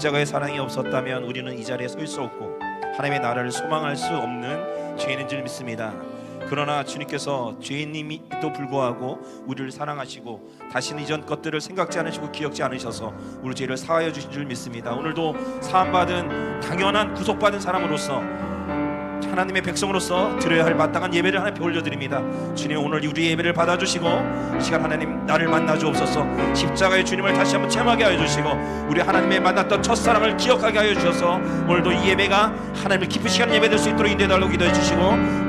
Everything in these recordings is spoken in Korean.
십자가의 사랑이 없었다면 우리는 이 자리에 설 수 없고 하나님의 나라를 소망할 수 없는 죄인인 줄 믿습니다. 그러나 주님께서 죄인임에도 불구하고 우리를 사랑하시고 다시는 이전 것들을 생각지 않으시고 기억지 않으셔서 우리 죄를 사하여 주신 줄 믿습니다. 오늘도 사함받은 당연한 구속받은 사람으로서 하나님의 백성으로서 드려야 할 마땅한 예배를 하나님께 올려드립니다. 주님, 오늘 우리의 예배를 받아주시고 이 시간 하나님 나를 만나주옵소서. 십자가의 주님을 다시 한번 체험하게 하여 주시고 우리 하나님의 만났던 첫사랑을 기억하게 하여 주셔서 오늘도 이 예배가 하나님을 기쁘시게 하는 예배 될 수 있도록 인도해달라고 기도해 주시고,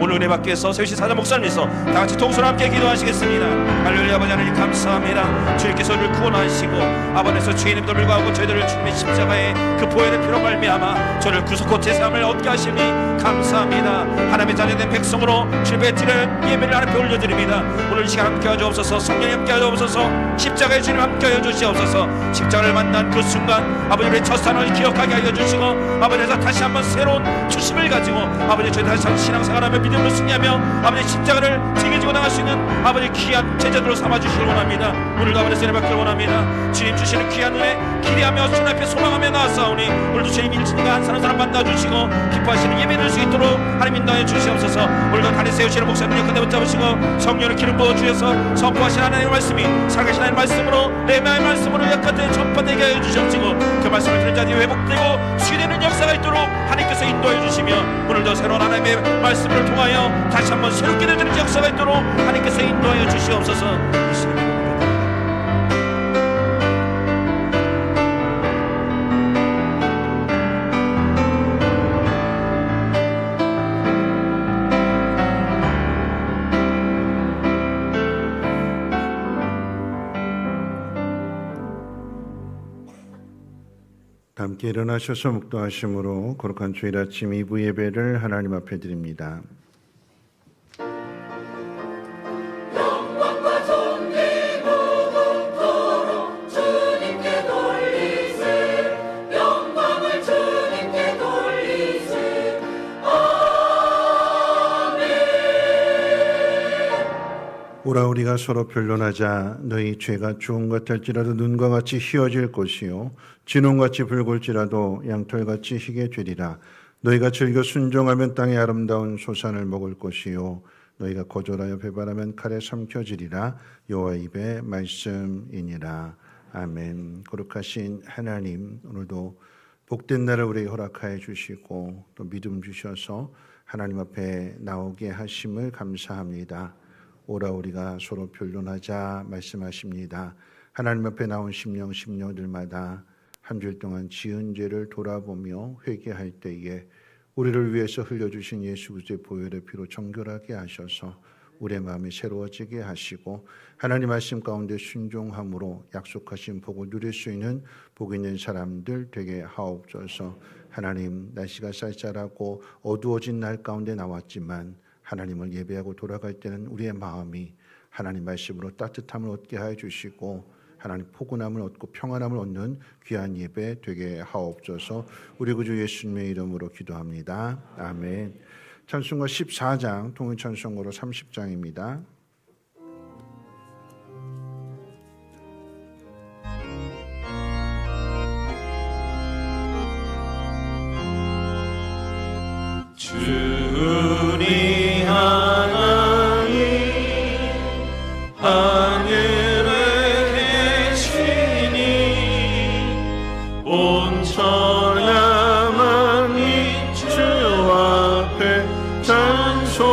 오늘 은혜 받기 위해서 세우신 사자 목사님께서 다같이 동서로 함께 기도하시겠습니다. 할렐루야. 아버지 하나님 감사합니다. 주님께서 우리를 구원하시고 아버지께서 죄인임에도 불구하고 저희들을 주님의 십자가의 그 보혈의 피로 말미암아 저를 구속고 제사함을 얻게 하시니 감사합니다. 하나님의 자녀된 백성으로 주님의 드리는 예배를 하나님께 올려드립니다. 오늘 이 시간 함께하여 주옵소서. 성령님 함께하여 주옵소서. 십자가의 주님 함께하여 주시옵소서. 십자가를 만난 그 순간 아버지 우리의 첫사랑을 기억하게 하여 주시고 아버지에서 다시 한번 새로운 초심을 가지고 아버지 저희 다시 한번 신앙생활하며 믿음으로 승리하며 아버지 십자가를 징해지고 나갈 수 있는 아버지 귀한 제자들로 삼아주시길 원합니다. 오늘도 아버지 은혜 받기를 원합니다. 주님 주시는 귀한 은혜 기대하며 주님 앞에 소망하며 나아싸우니 오늘도 주님 일진이가 한 사람 만나주시고 기뻐하시는 예배 될 수 있도록 하나님 인도하여 주시옵소서. 오늘도 다리 세우시는 목사님 끝에 붙잡으시고 성령을 기름 부어주셔서 선포하신 하나님의 말씀이 살아계신 하나님의 말씀으로 레마의 말씀으로 약한테 전파되게 하여 주시옵시고 그 말씀을 들은 자들이 회복되고 수되는 역사가 있도록 하나님께서 인도하여 주시며 오늘도 새로운 하나님의 말씀을 통하여 다시 한번 새롭게 되는 역사가 있도록 하나님께서 인도하여 주시옵소서. 함께 일어나셔서 묵도하심으로 거룩한 주일 아침 2부 예배를 하나님 앞에 드립니다. 영광과 존귀 무궁토록 주님께 돌리세. 영광을 주님께 돌리세. 아멘. 오라 우리가 서로 변론하자. 너희 죄가 주홍 같을지라도 눈과 같이 희어질 것이요 진홍같이 붉을지라도 양털같이 희게 되리라. 너희가 즐겨 순종하면 땅의 아름다운 소산을 먹을 것이요 너희가 거절하여 배반하면 칼에 삼켜지리라. 여호와 입의 말씀이니라. 아멘. 거룩하신 하나님, 오늘도 복된 날을 우리에게 허락하여 주시고 또 믿음 주셔서 하나님 앞에 나오게 하심을 감사합니다. 오라 우리가 서로 변론하자 말씀하십니다. 하나님 앞에 나온 심령들마다 한 주일 동안 지은 죄를 돌아보며 회개할 때에 우리를 위해서 흘려주신 예수 그리스도의 보혈의 피로 정결하게 하셔서 우리의 마음이 새로워지게 하시고 하나님 말씀 가운데 순종함으로 약속하신 복을 누릴 수 있는 복 있는 사람들 되게 하옵소서. 하나님, 날씨가 쌀쌀하고 어두워진 날 가운데 나왔지만 하나님을 예배하고 돌아갈 때는 우리의 마음이 하나님 말씀으로 따뜻함을 얻게 하여 주시고 하나님 포근함을 얻고 평안함을 얻는 귀한 예배 되게 하옵소서. 우리 구주 예수님의 이름으로 기도합니다. 아멘. 찬송가 14장, 통일 찬송가로 30장입니다. 주님 하나님 하늘에 계시니 온 천하 만민 주 앞에 찬송하리.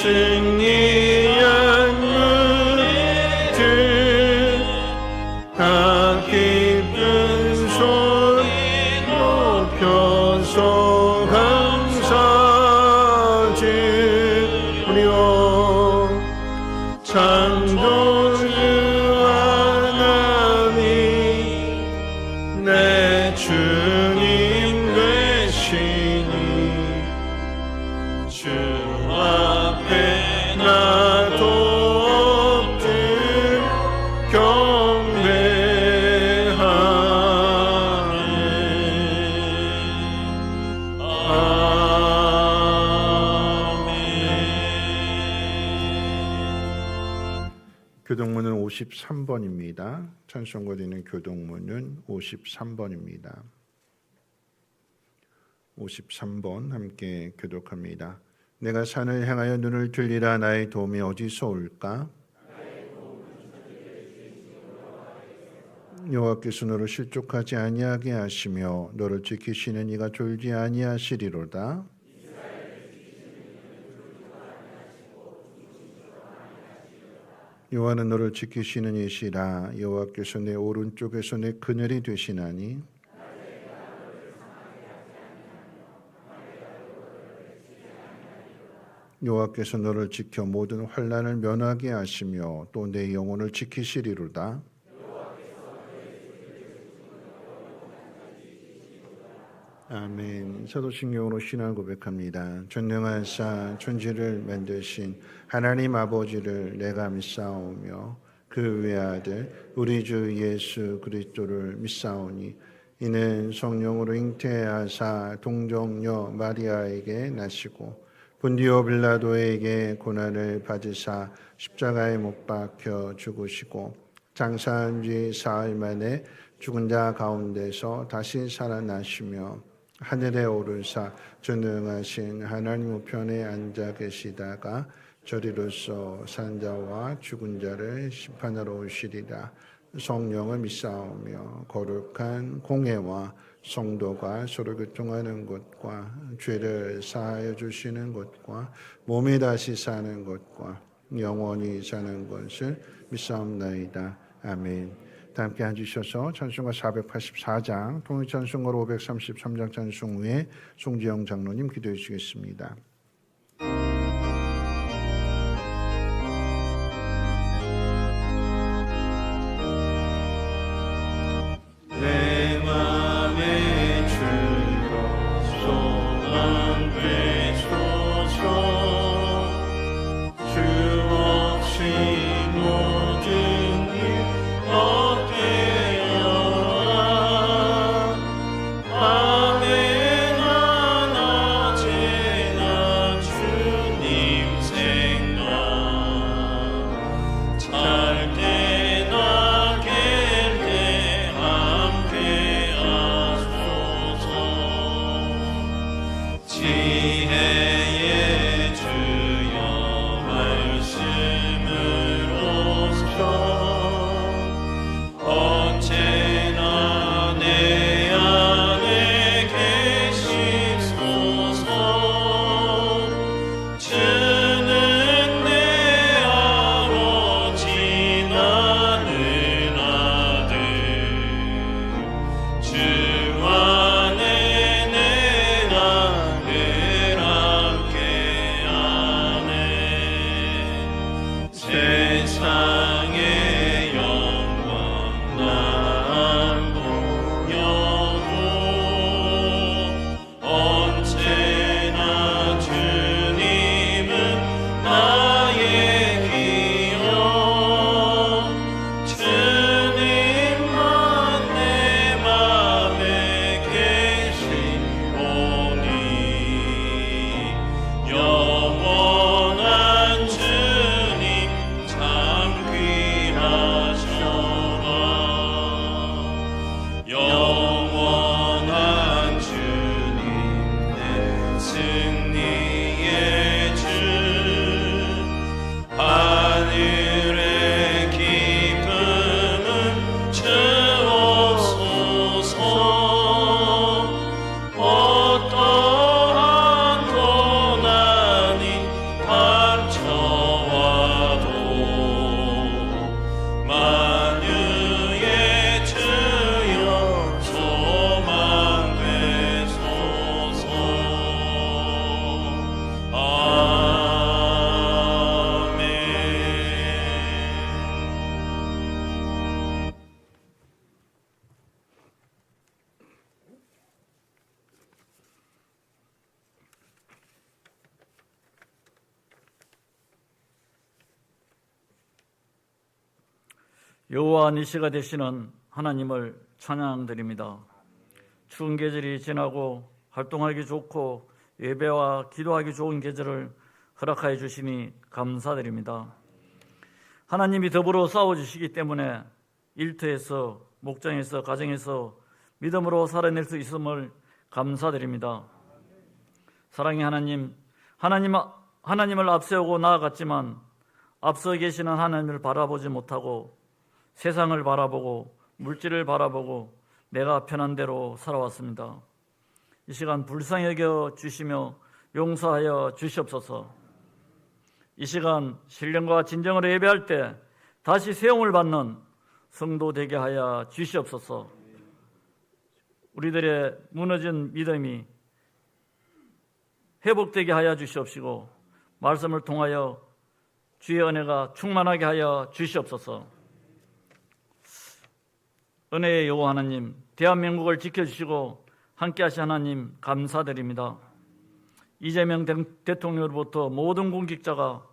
승리한 무리들 다 기쁜 소리 높여서 감사드려 창조주 하나님 내 주님 되시니 주 앞에 나도 엎드려 경배하네. 아멘. 교동문은 53번입니다. 찬송가 되는 교동문은 53번입니다. 53번 함께 교독합니다. 내가 산을 향하여 눈을 들리라. 나의 도움이 어디서 올까? 여호와께서 너를 실족하지 아니하게 하시며 너를 지키시는 이가 졸지 아니하시리로다. 여호와는 너를 지키시는 이시라. 여호와께서 내 오른쪽에서 내 그늘이 되시나니 여호와께서 너를 지켜 모든 환난을 면하게 하시며 또 내 영혼을 지키시리로다. 아멘. 사도신경으로 신앙 고백합니다. 전능하사 천지를 만드신 하나님 아버지를 내가 믿사오며 그 외아들 우리 주 예수 그리스도를 믿사오니 이는 성령으로 잉태하사 동정녀 마리아에게 나시고 본디오 빌라도에게 고난을 받으사 십자가에 못 박혀 죽으시고 장사한 지 사흘 만에 죽은 자 가운데서 다시 살아나시며 하늘에 오르사 전능하신 하나님 우편에 앉아 계시다가 저리로서 산 자와 죽은 자를 심판하러 오시리라. 성령을 믿사오며 거룩한 공회와 성도가 서로 교통하는 것과 죄를 사하여 주시는 것과 몸이 다시 사는 것과 영원히 사는 것을 믿사옵나이다. 아멘. 다 함께 앉으셔서 찬송가 484장 통일찬송가로 533장 찬송 후에 송지영 장로님 기도해 주시겠습니다. 내 맘에 주로 소망 되소서 주 없이 모든 일 어때어라 밤에 낮에나 주님 생각 잘 때나 깰 때 함께 여호와 니시가 되시는 하나님을 찬양드립니다. 추운 계절이 지나고 활동하기 좋고 예배와 기도하기 좋은 계절을 허락하여 주시니 감사드립니다. 하나님이 더불어 싸워주시기 때문에 일터에서, 목장에서, 가정에서 믿음으로 살아낼 수 있음을 감사드립니다. 사랑의 하나님, 하나님을 앞세우고 나아갔지만 앞서 계시는 하나님을 바라보지 못하고 세상을 바라보고 물질을 바라보고 내가 편한 대로 살아왔습니다. 이 시간 불쌍히 여겨 주시며 용서하여 주시옵소서. 이 시간 신령과 진정으로 예배할 때 다시 세움을 받는 성도 되게 하여 주시옵소서. 우리들의 무너진 믿음이 회복되게 하여 주시옵시고 말씀을 통하여 주의 은혜가 충만하게 하여 주시옵소서. 은혜의 여호와 하나님, 대한민국을 지켜주시고 함께하신 하나님 감사드립니다. 이재명 대통령으로부터 모든 공직자가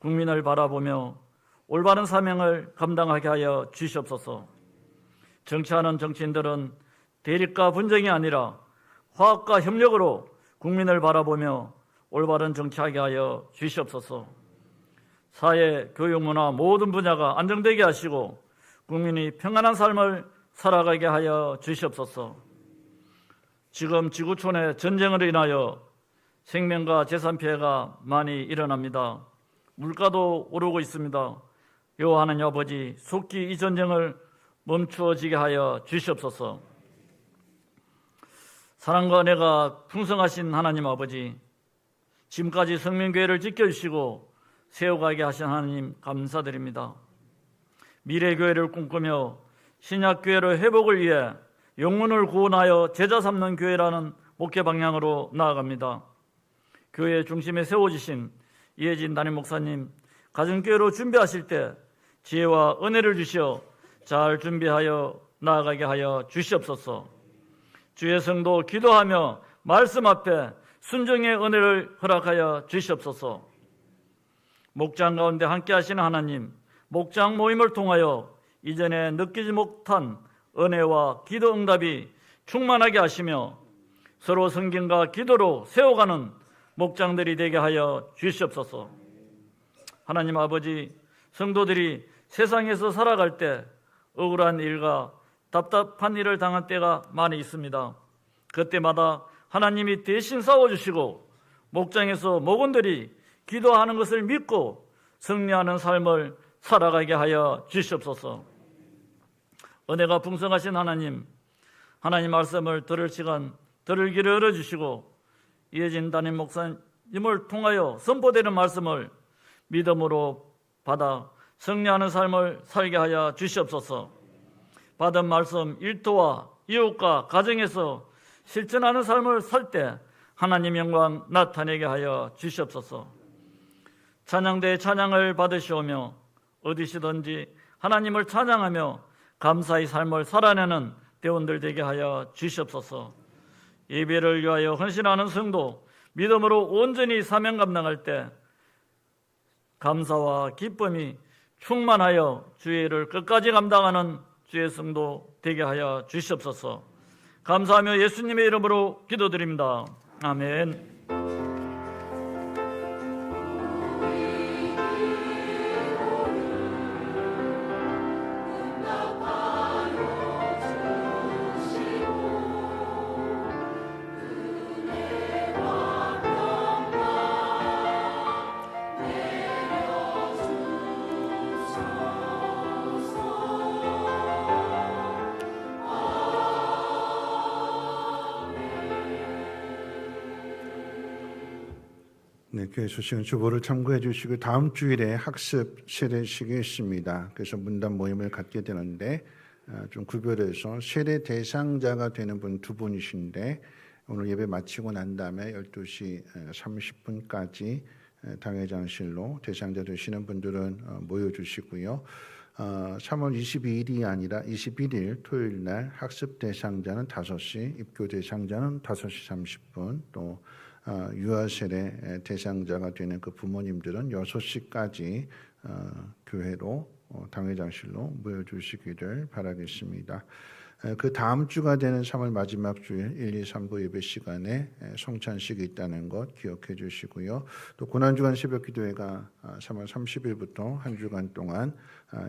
국민을 바라보며 올바른 사명을 감당하게 하여 주시옵소서. 정치하는 정치인들은 대립과 분쟁이 아니라 화합과 협력으로 국민을 바라보며 올바른 정치하게 하여 주시옵소서. 사회, 교육, 문화 모든 분야가 안정되게 하시고 국민이 평안한 삶을 살아가게 하여 주시옵소서. 지금 지구촌의 전쟁으로 인하여 생명과 재산 피해가 많이 일어납니다. 물가도 오르고 있습니다. 여호와 하나님 아버지, 속히 이 전쟁을 멈추어지게 하여 주시옵소서. 사랑과 은혜가 풍성하신 하나님 아버지, 지금까지 성민교회를 지켜주시고 세워가게 하신 하나님 감사드립니다. 미래교회를 꿈꾸며 신약교회의 회복을 위해 영혼을 구원하여 제자 삼는 교회라는 목회 방향으로 나아갑니다. 교회 중심에 세워주신 이혜진 담임 목사님, 가정교회로 준비하실 때 지혜와 은혜를 주시어 잘 준비하여 나아가게 하여 주시옵소서. 주의 성도 기도하며 말씀 앞에 순종의 은혜를 허락하여 주시옵소서. 목장 가운데 함께 하시는 하나님, 목장 모임을 통하여 이전에 느끼지 못한 은혜와 기도 응답이 충만하게 하시며 서로 성경과 기도로 세워가는 목장들이 되게 하여 주시옵소서. 하나님 아버지, 성도들이 세상에서 살아갈 때 억울한 일과 답답한 일을 당할 때가 많이 있습니다. 그때마다 하나님이 대신 싸워주시고 목장에서 목원들이 기도하는 것을 믿고 승리하는 삶을 살아가게 하여 주시옵소서. 은혜가 풍성하신 하나님, 하나님 말씀을 들을 시간, 들을 길을 열어주시고 이혜진 담임 목사님을 통하여 선포되는 말씀을 믿음으로 받아 승리하는 삶을 살게 하여 주시옵소서. 받은 말씀 일터와 이웃과 가정에서 실천하는 삶을 살 때 하나님 영광 나타내게 하여 주시옵소서. 찬양대의 찬양을 받으시오며 어디시든지 하나님을 찬양하며 감사의 삶을 살아내는 대원들 되게 하여 주시옵소서. 예배를 위하여 헌신하는 성도, 믿음으로 온전히 사명 감당할 때 감사와 기쁨이 충만하여 주의 일을 끝까지 감당하는 주의 성도 되게 하여 주시옵소서. 감사하며 예수님의 이름으로 기도드립니다. 아멘. 네, 교회 소식은 주보를 참고해 주시고 다음 주일에 학습 세례식이 있습니다. 그래서 문단 모임을 갖게 되는데 좀 구별해서 세례 대상자가 되는 분 두 분이신데 오늘 예배 마치고 난 다음에 12시 30분까지 당회장실로 대상자 되시는 분들은 모여주시고요. 3월 22일이 아니라 21일 토요일 날 학습 대상자는 5시, 입교 대상자는 5시 30분, 또 유아세례 대상자가 되는 그 부모님들은 6시까지 교회로 당회장실로 모여주시기를 바라겠습니다. 그 다음 주가 되는 3월 마지막 주일 1, 2, 3부 예배 시간에 성찬식이 있다는 것 기억해 주시고요. 또 고난주간 새벽기도회가 3월 30일부터 한 주간 동안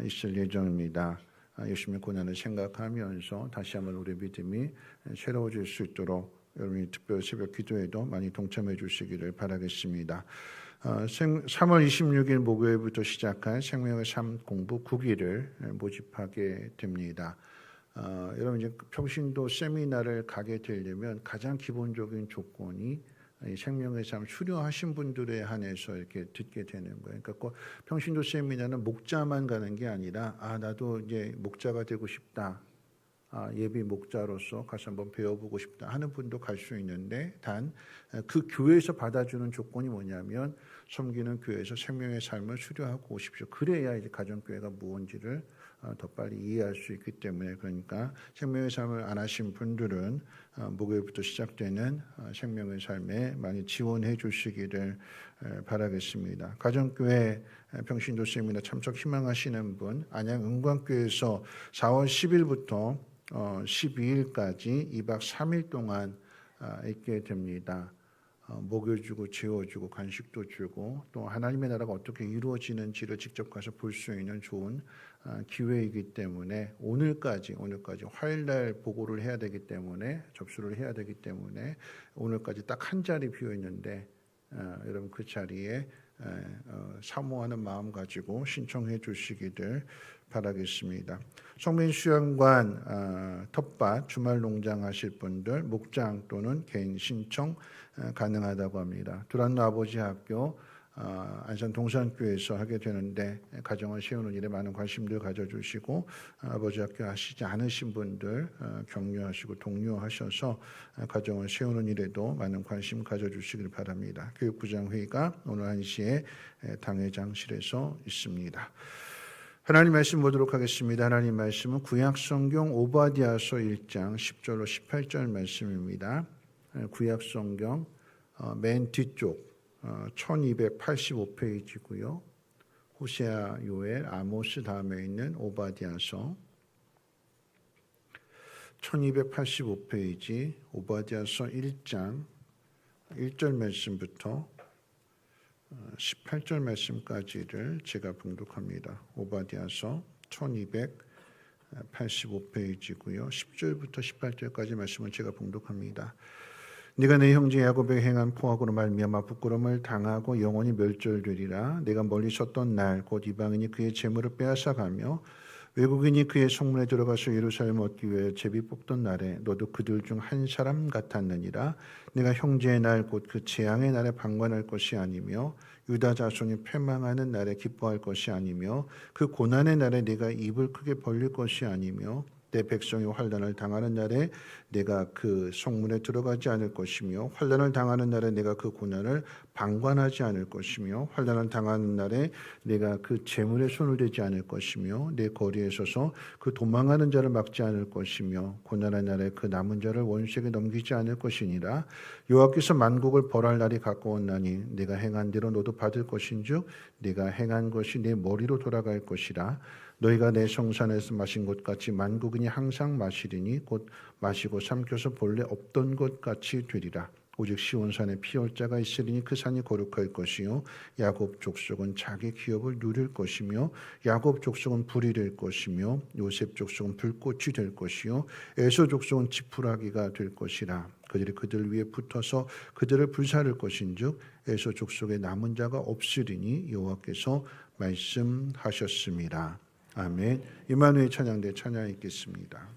있을 예정입니다. 열심히 고난을 생각하면서 다시 한번 우리 믿음이 새로워질 수 있도록 여러분이 특별 새벽기도회도 많이 동참해 주시기를 바라겠습니다. 3월 26일 목요일부터 시작한 생명의 삶 공부 9기를 모집하게 됩니다. 여러분 이제 평신도 세미나를 가게 되려면 가장 기본적인 조건이 이 생명의 삶 수료하신 분들에 한해서 이렇게 듣게 되는 거예요. 그러니까 꼭 평신도 세미나는 목자만 가는 게 아니라 나도 이제 목자가 되고 싶다. 예비 목자로서 가서 한번 배워보고 싶다 하는 분도 갈 수 있는데 단 그 교회에서 받아주는 조건이 뭐냐면 섬기는 교회에서 생명의 삶을 수료하고 오십시오. 그래야 이제 가정교회가 무언지를 더 빨리 이해할 수 있기 때문에 그러니까 생명의 삶을 안 하신 분들은 목요일부터 시작되는 생명의 삶에 많이 지원해 주시기를 바라겠습니다. 가정교회 평신도 세미나 참석 희망하시는 분 안양 은광교회에서 4월 10일부터 12일까지 2박 3일 동안 있게 됩니다. 먹여주고 재워주고 간식도 주고 또 하나님의 나라가 어떻게 이루어지는지를 직접 가서 볼 수 있는 좋은 기회이기 때문에 오늘까지 화요일날 보고를 해야 되기 때문에 접수를 해야 되기 때문에 오늘까지 딱 한 자리 비어 있는데 여러분 그 자리에 사모하는 마음 가지고 신청해 주시기를 바라겠습니다. 성민 수양관 텃밭 주말 농장 하실 분들 목장 또는 개인 신청 가능하다고 합니다. 두란노 아버지 학교 안산 동산교회에서 하게 되는데 가정을 세우는 일에 많은 관심들 가져주시고 아버지 학교 하시지 않으신 분들 격려하시고 독려하셔서 가정을 세우는 일에도 많은 관심 가져주시길 바랍니다. 교육부장 회의가 오늘 1시에 당회장실에서 있습니다. 하나님 말씀 보도록 하겠습니다. 하나님 말씀은 구약성경 오바댜서 1장 10절로 18절 말씀입니다. 구약성경 맨 뒤쪽 1285페이지고요. 호세아, 요엘, 아모스 다음에 있는 오바댜서 1285페이지 오바댜서 1장 1절 말씀부터 18절 말씀까지를 제가 봉독합니다. 오바댜서 1285페이지고요. 10절부터 18절까지 말씀은 제가 봉독합니다. 네가 내 형제 야곱에게 행한 포악으로 말미암아 부끄러움을 당하고 영원히 멸절되리라. 내가 멀리 섰던 날 곧 이방인이 그의 재물을 빼앗아가며 외국인이 그의 성문에 들어가서 예루살렘 얻기 위해 제비 뽑던 날에 너도 그들 중 한 사람 같았느니라. 내가 형제의 날 곧 그 재앙의 날에 방관할 것이 아니며 유다 자손이 패망하는 날에 기뻐할 것이 아니며 그 고난의 날에 내가 입을 크게 벌릴 것이 아니며 내 백성이 환난을 당하는 날에 내가 그 성문에 들어가지 않을 것이며 환난을 당하는 날에 내가 그 고난을 방관하지 않을 것이며 환난을 당하는 날에 내가 그 재물에 손을 대지 않을 것이며 내 거리에 서서 그 도망하는 자를 막지 않을 것이며 고난의 날에 그 남은 자를 원수에게 넘기지 않을 것이니라. 여호와께서 만국을 벌할 날이 가까웠나니 내가 행한 대로 너도 받을 것인즉 내가 행한 것이 내 머리로 돌아갈 것이라. 너희가 내 성산에서 마신 것 같이 만국인이 항상 마시리니 곧 마시고 삼켜서 본래 없던 것 같이 되리라. 오직 시온산에 피할 자가 있으리니 그 산이 거룩할 것이요 야곱 족속은 자기 기업을 누릴 것이며 야곱 족속은 불이 될 것이며 요셉 족속은 불꽃이 될 것이요 에서 족속은 지푸라기가 될 것이라. 그들이 그들 위에 붙어서 그들을 불사를 것인즉 에서 족속에 남은 자가 없으리니 여호와께서 말씀하셨습니다. 아멘. 임마누엘 찬양대 찬양 읽겠습니다.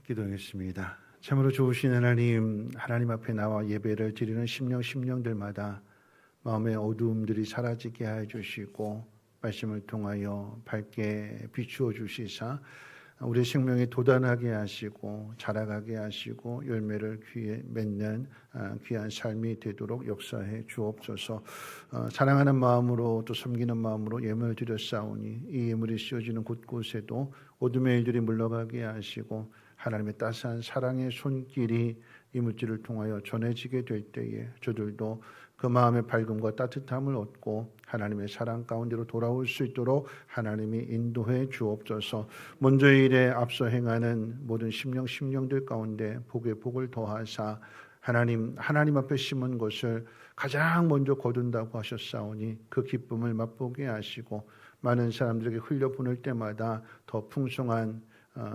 기도하겠습니다. 참으로 좋으신 하나님, 하나님 앞에 나와 예배를 드리는 심령들마다 마음의 어두움들이 사라지게 해 주시고 말씀을 통하여 밝게 비추어 주시사 우리 생명에 도단하게 하시고 자라가게 하시고 열매를 맺는 귀한 삶이 되도록 역사해 주옵소서. 사랑하는 마음으로 또 섬기는 마음으로 예물을 드렸사오니 이 예물이 씌워지는 곳곳에도 어둠의 일들이 물러가게 하시고 하나님의 따스한 사랑의 손길이 이 물질을 통하여 전해지게 될 때에 저들도 그 마음의 밝음과 따뜻함을 얻고 하나님의 사랑 가운데로 돌아올 수 있도록 하나님이 인도해 주옵소서. 먼저의 일에 앞서 행하는 모든 심령들 가운데 복에 복을 더하사 하나님 앞에 심은 것을 가장 먼저 거둔다고 하셨사오니 그 기쁨을 맛보게 하시고 많은 사람들에게 흘려보낼 때마다 더 풍성한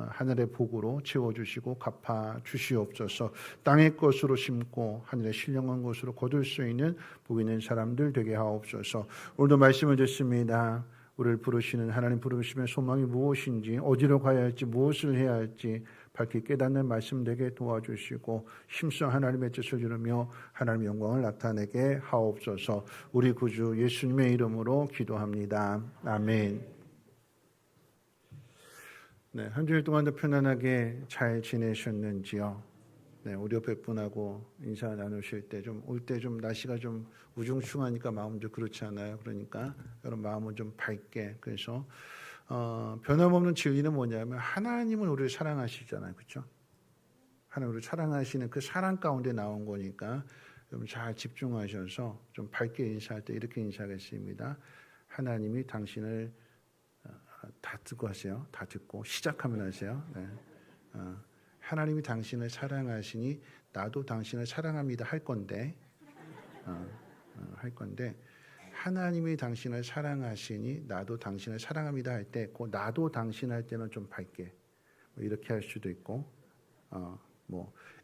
하늘의 복으로 채워주시고 갚아 주시옵소서. 땅의 것으로 심고 하늘의 신령한 것으로 거둘 수 있는 복 있는 사람들 되게 하옵소서. 오늘도 말씀을 듣습니다. 우리를 부르시는 하나님 부르심의 소망이 무엇인지, 어디로 가야 할지, 무엇을 해야 할지 밝히 깨닫는 말씀 되게 도와주시고 힘써 하나님의 뜻을 이루며 하나님의 영광을 나타내게 하옵소서. 우리 구주 예수님의 이름으로 기도합니다. 아멘. 네, 한 주일 동안도 편안하게 잘 지내셨는지요? 네, 우리 옆에 분하고 인사 나누실 때 올 때 좀 날씨가 좀 우중충하니까 마음도 그렇지 않아요? 그러니까 여러분 마음은 좀 밝게. 그래서 변함없는 진리는 뭐냐면 하나님은 우리를 사랑하시잖아요, 그렇죠? 하나님 우리를 사랑하시는 그 사랑 가운데 나온 거니까 여러분 잘 집중하셔서 좀 밝게 인사할 때 이렇게 인사하겠습니다. 하나님이 당신을 다 듣고 하세요. 다 듣고 시작하면 하세요. 네. 하나님이 당신을 사랑하시니 나도 당신을 사랑합니다 할 건데 하나님이 당신을 사랑하시니 나도 당신을 사랑합니다 할 때 그 나도 당신 할 때는 좀 밝게 이렇게 할 수도 있고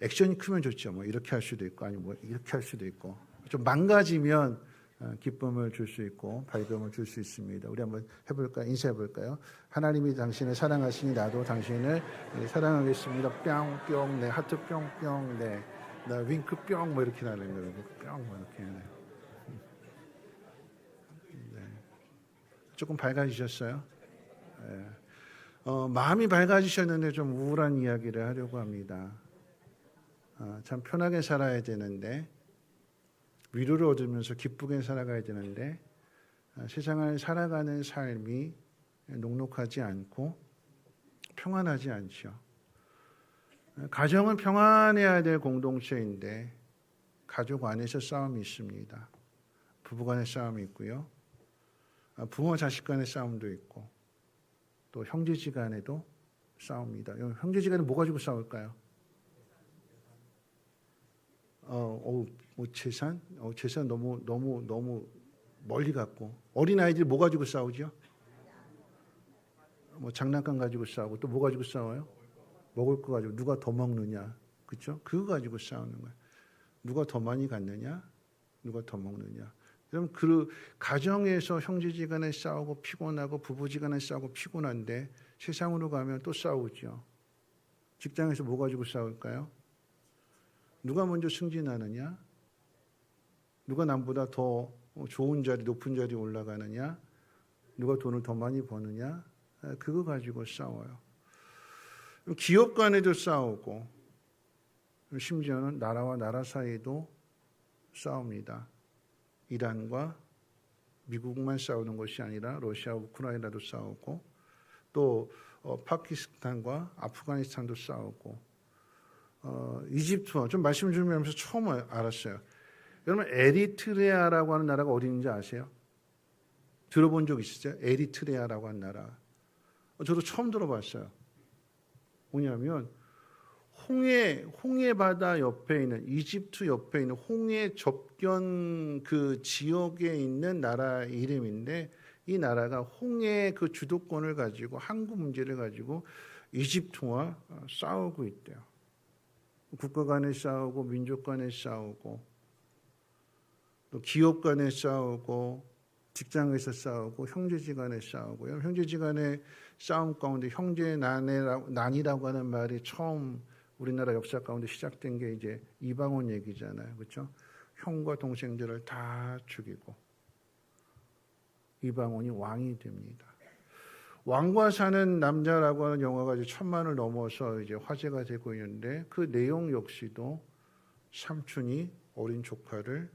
액션이 크면 좋죠. 이렇게 할 수도 있고 아니면 이렇게 할 수도 있고 좀 망가지면 기쁨을 줄 수 있고 밝음을 줄 수 있습니다. 우리 한번 해볼까요? 인사해볼까요? 하나님이 당신을 사랑하시니 나도 당신을 사랑하겠습니다. 뿅뿅, 네, 하트 뿅뿅, 네, 나 윙크 뿅, 이렇게 나는 거예요. 뿅, 이렇게. 네. 조금 밝아지셨어요? 네. 마음이 밝아지셨는데 좀 우울한 이야기를 하려고 합니다. 참 편하게 살아야 되는데. 위로를 얻으면서 기쁘게 살아가야 되는데 세상을 살아가는 삶이 녹록하지 않고 평안하지 않죠. 가정은 평안해야 될 공동체인데 가족 안에서 싸움이 있습니다. 부부 간의 싸움이 있고요. 부모 자식 간의 싸움도 있고 또 형제지간에도 싸웁니다. 형제지간에 뭐 가지고 싸울까요? 재산? 재산 너무 멀리 갔고 어린 아이들이 뭐 가지고 싸우죠? 장난감 가지고 싸우고 또 뭐 가지고 싸워요? 먹을 거 가지고 누가 더 먹느냐, 그렇죠? 그거 가지고 싸우는 거예요. 누가 더 많이 갖느냐, 누가 더 먹느냐. 그럼 그 가정에서 형제지간에 싸우고 피곤하고 부부지간에 싸우고 피곤한데 세상으로 가면 또 싸우죠. 직장에서 뭐 가지고 싸울까요? 누가 먼저 승진하느냐? 누가 남보다 더 좋은 자리, 높은 자리에 올라가느냐? 누가 돈을 더 많이 버느냐? 그거 가지고 싸워요. 기업 간에도 싸우고 심지어는 나라와 나라 사이도 싸웁니다. 이란과 미국만 싸우는 것이 아니라 러시아, 우크라이나도 싸우고 또 파키스탄과 아프가니스탄도 싸우고 이집트와 좀 말씀 주면서 처음 알았어요. 여러분 에리트레아라고 하는 나라가 어디 있는지 아세요? 들어본 적 있으세요? 에리트레아라고 하는 나라. 저도 처음 들어봤어요. 뭐냐면 홍해 바다 옆에 있는 이집트 옆에 있는 홍해 접견 그 지역에 있는 나라 이름인데 이 나라가 홍해 그 주도권을 가지고 항구 문제를 가지고 이집트와 싸우고 있대요. 국가 간에 싸우고 민족 간에 싸우고 또 기업 간에 싸우고 직장에서 싸우고 형제지간에 싸우고요. 형제지간의 싸움 가운데 형제난이라고 하는 말이 처음 우리나라 역사 가운데 시작된 게 이제 이방원 얘기잖아요. 그렇죠? 형과 동생들을 다 죽이고 이방원이 왕이 됩니다. 왕과 사는 남자라고 하는 영화가 이제 1000만을 넘어서 이제 화제가 되고 있는데 그 내용 역시도 삼촌이 어린 조카를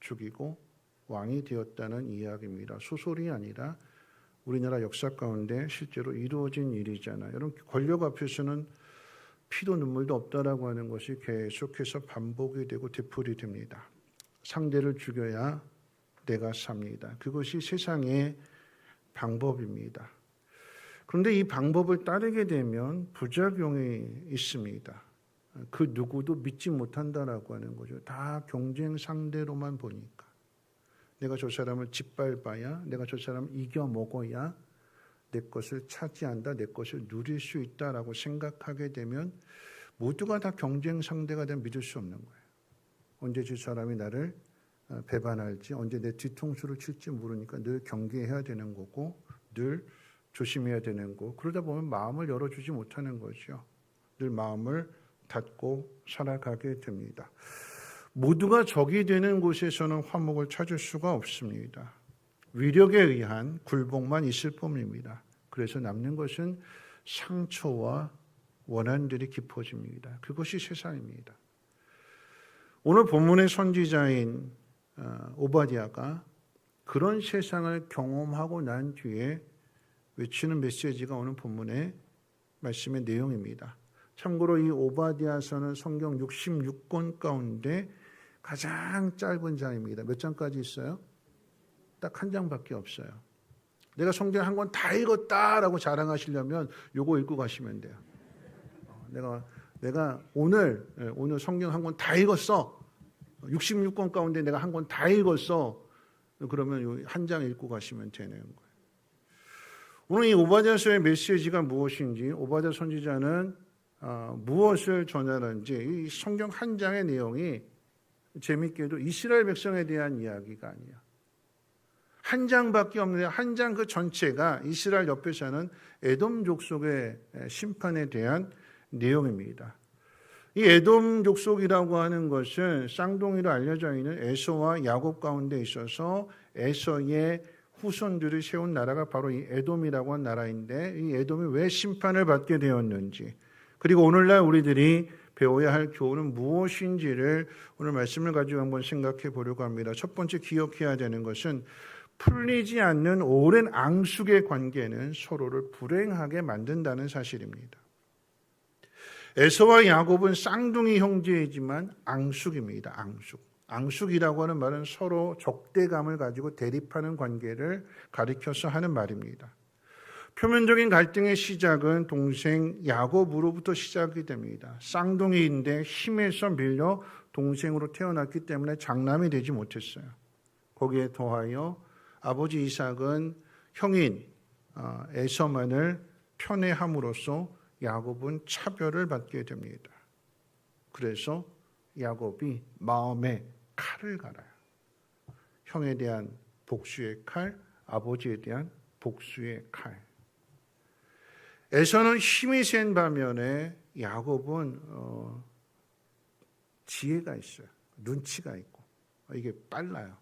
죽이고 왕이 되었다는 이야기입니다. 소설이 아니라 우리나라 역사 가운데 실제로 이루어진 일이잖아요. 여러분 권력 앞에서는 피도 눈물도 없다라고 하는 것이 계속해서 반복이 되고 되풀이 됩니다. 상대를 죽여야 내가 삽니다. 그것이 세상의 방법입니다. 그런데 이 방법을 따르게 되면 부작용이 있습니다. 그 누구도 믿지 못한다라고 하는 거죠. 다 경쟁 상대로만 보니까. 내가 저 사람을 짓밟아야, 내가 저 사람을 이겨먹어야 내 것을 차지한다, 내 것을 누릴 수 있다라고 생각하게 되면 모두가 다 경쟁 상대가 되면 믿을 수 없는 거예요. 언제 저 사람이 나를 배반할지, 언제 내 뒤통수를 칠지 모르니까 늘 경계해야 되는 거고 늘 조심해야 되는 거. 그러다 보면 마음을 열어주지 못하는 거죠. 늘 마음을 닫고 살아가게 됩니다. 모두가 적이 되는 곳에서는 화목을 찾을 수가 없습니다. 위력에 의한 굴복만 있을 뿐입니다. 그래서 남는 것은 상처와 원한들이 깊어집니다. 그것이 세상입니다. 오늘 본문의 선지자인 오바댜가 그런 세상을 경험하고 난 뒤에 외치는 메시지가 오늘 본문의 말씀의 내용입니다. 참고로 이 오바댜서는 성경 66권 가운데 가장 짧은 장입니다. 몇 장까지 있어요? 딱 한 장밖에 없어요. 내가 성경 한 권 다 읽었다라고 자랑하시려면 요거 읽고 가시면 돼요. 내가 오늘 성경 한 권 다 읽었어. 66권 가운데 내가 한 권 다 읽었어. 그러면 한 장 읽고 가시면 되는 거예요. 오늘 이 오바댜서의 메시지가 무엇인지, 오바댜 선지자는 무엇을 전하는지, 이 성경 한 장의 내용이 재밌게도 이스라엘 백성에 대한 이야기가 아니야. 한 장밖에 없는데 한 장 그 전체가 이스라엘 옆에 사는 에돔 족속의 심판에 대한 내용입니다. 이 에돔 족속이라고 하는 것은 쌍둥이로 알려져 있는 에서와 야곱 가운데 있어서 에서의 후손들이 세운 나라가 바로 이 에돔이라고 하는 나라인데 이 에돔이 왜 심판을 받게 되었는지, 그리고 오늘날 우리들이 배워야 할 교훈은 무엇인지를 오늘 말씀을 가지고 한번 생각해 보려고 합니다. 첫 번째 기억해야 되는 것은 풀리지 않는 오랜 앙숙의 관계는 서로를 불행하게 만든다는 사실입니다. 에서와 야곱은 쌍둥이 형제이지만 앙숙입니다. 앙숙이라고 하는 말은 서로 적대감을 가지고 대립하는 관계를 가리켜서 하는 말입니다. 표면적인 갈등의 시작은 동생 야곱으로부터 시작이 됩니다. 쌍둥이인데 힘에서 밀려 동생으로 태어났기 때문에 장남이 되지 못했어요. 거기에 더하여 아버지 이삭은 형인 에서만을 편애함으로써 야곱은 차별을 받게 됩니다. 그래서 야곱이 마음에 칼을 갈아요. 형에 대한 복수의 칼, 아버지에 대한 복수의 칼. 에서는 힘이 센 반면에 야곱은 지혜가 있어요. 눈치가 있고 이게 빨라요.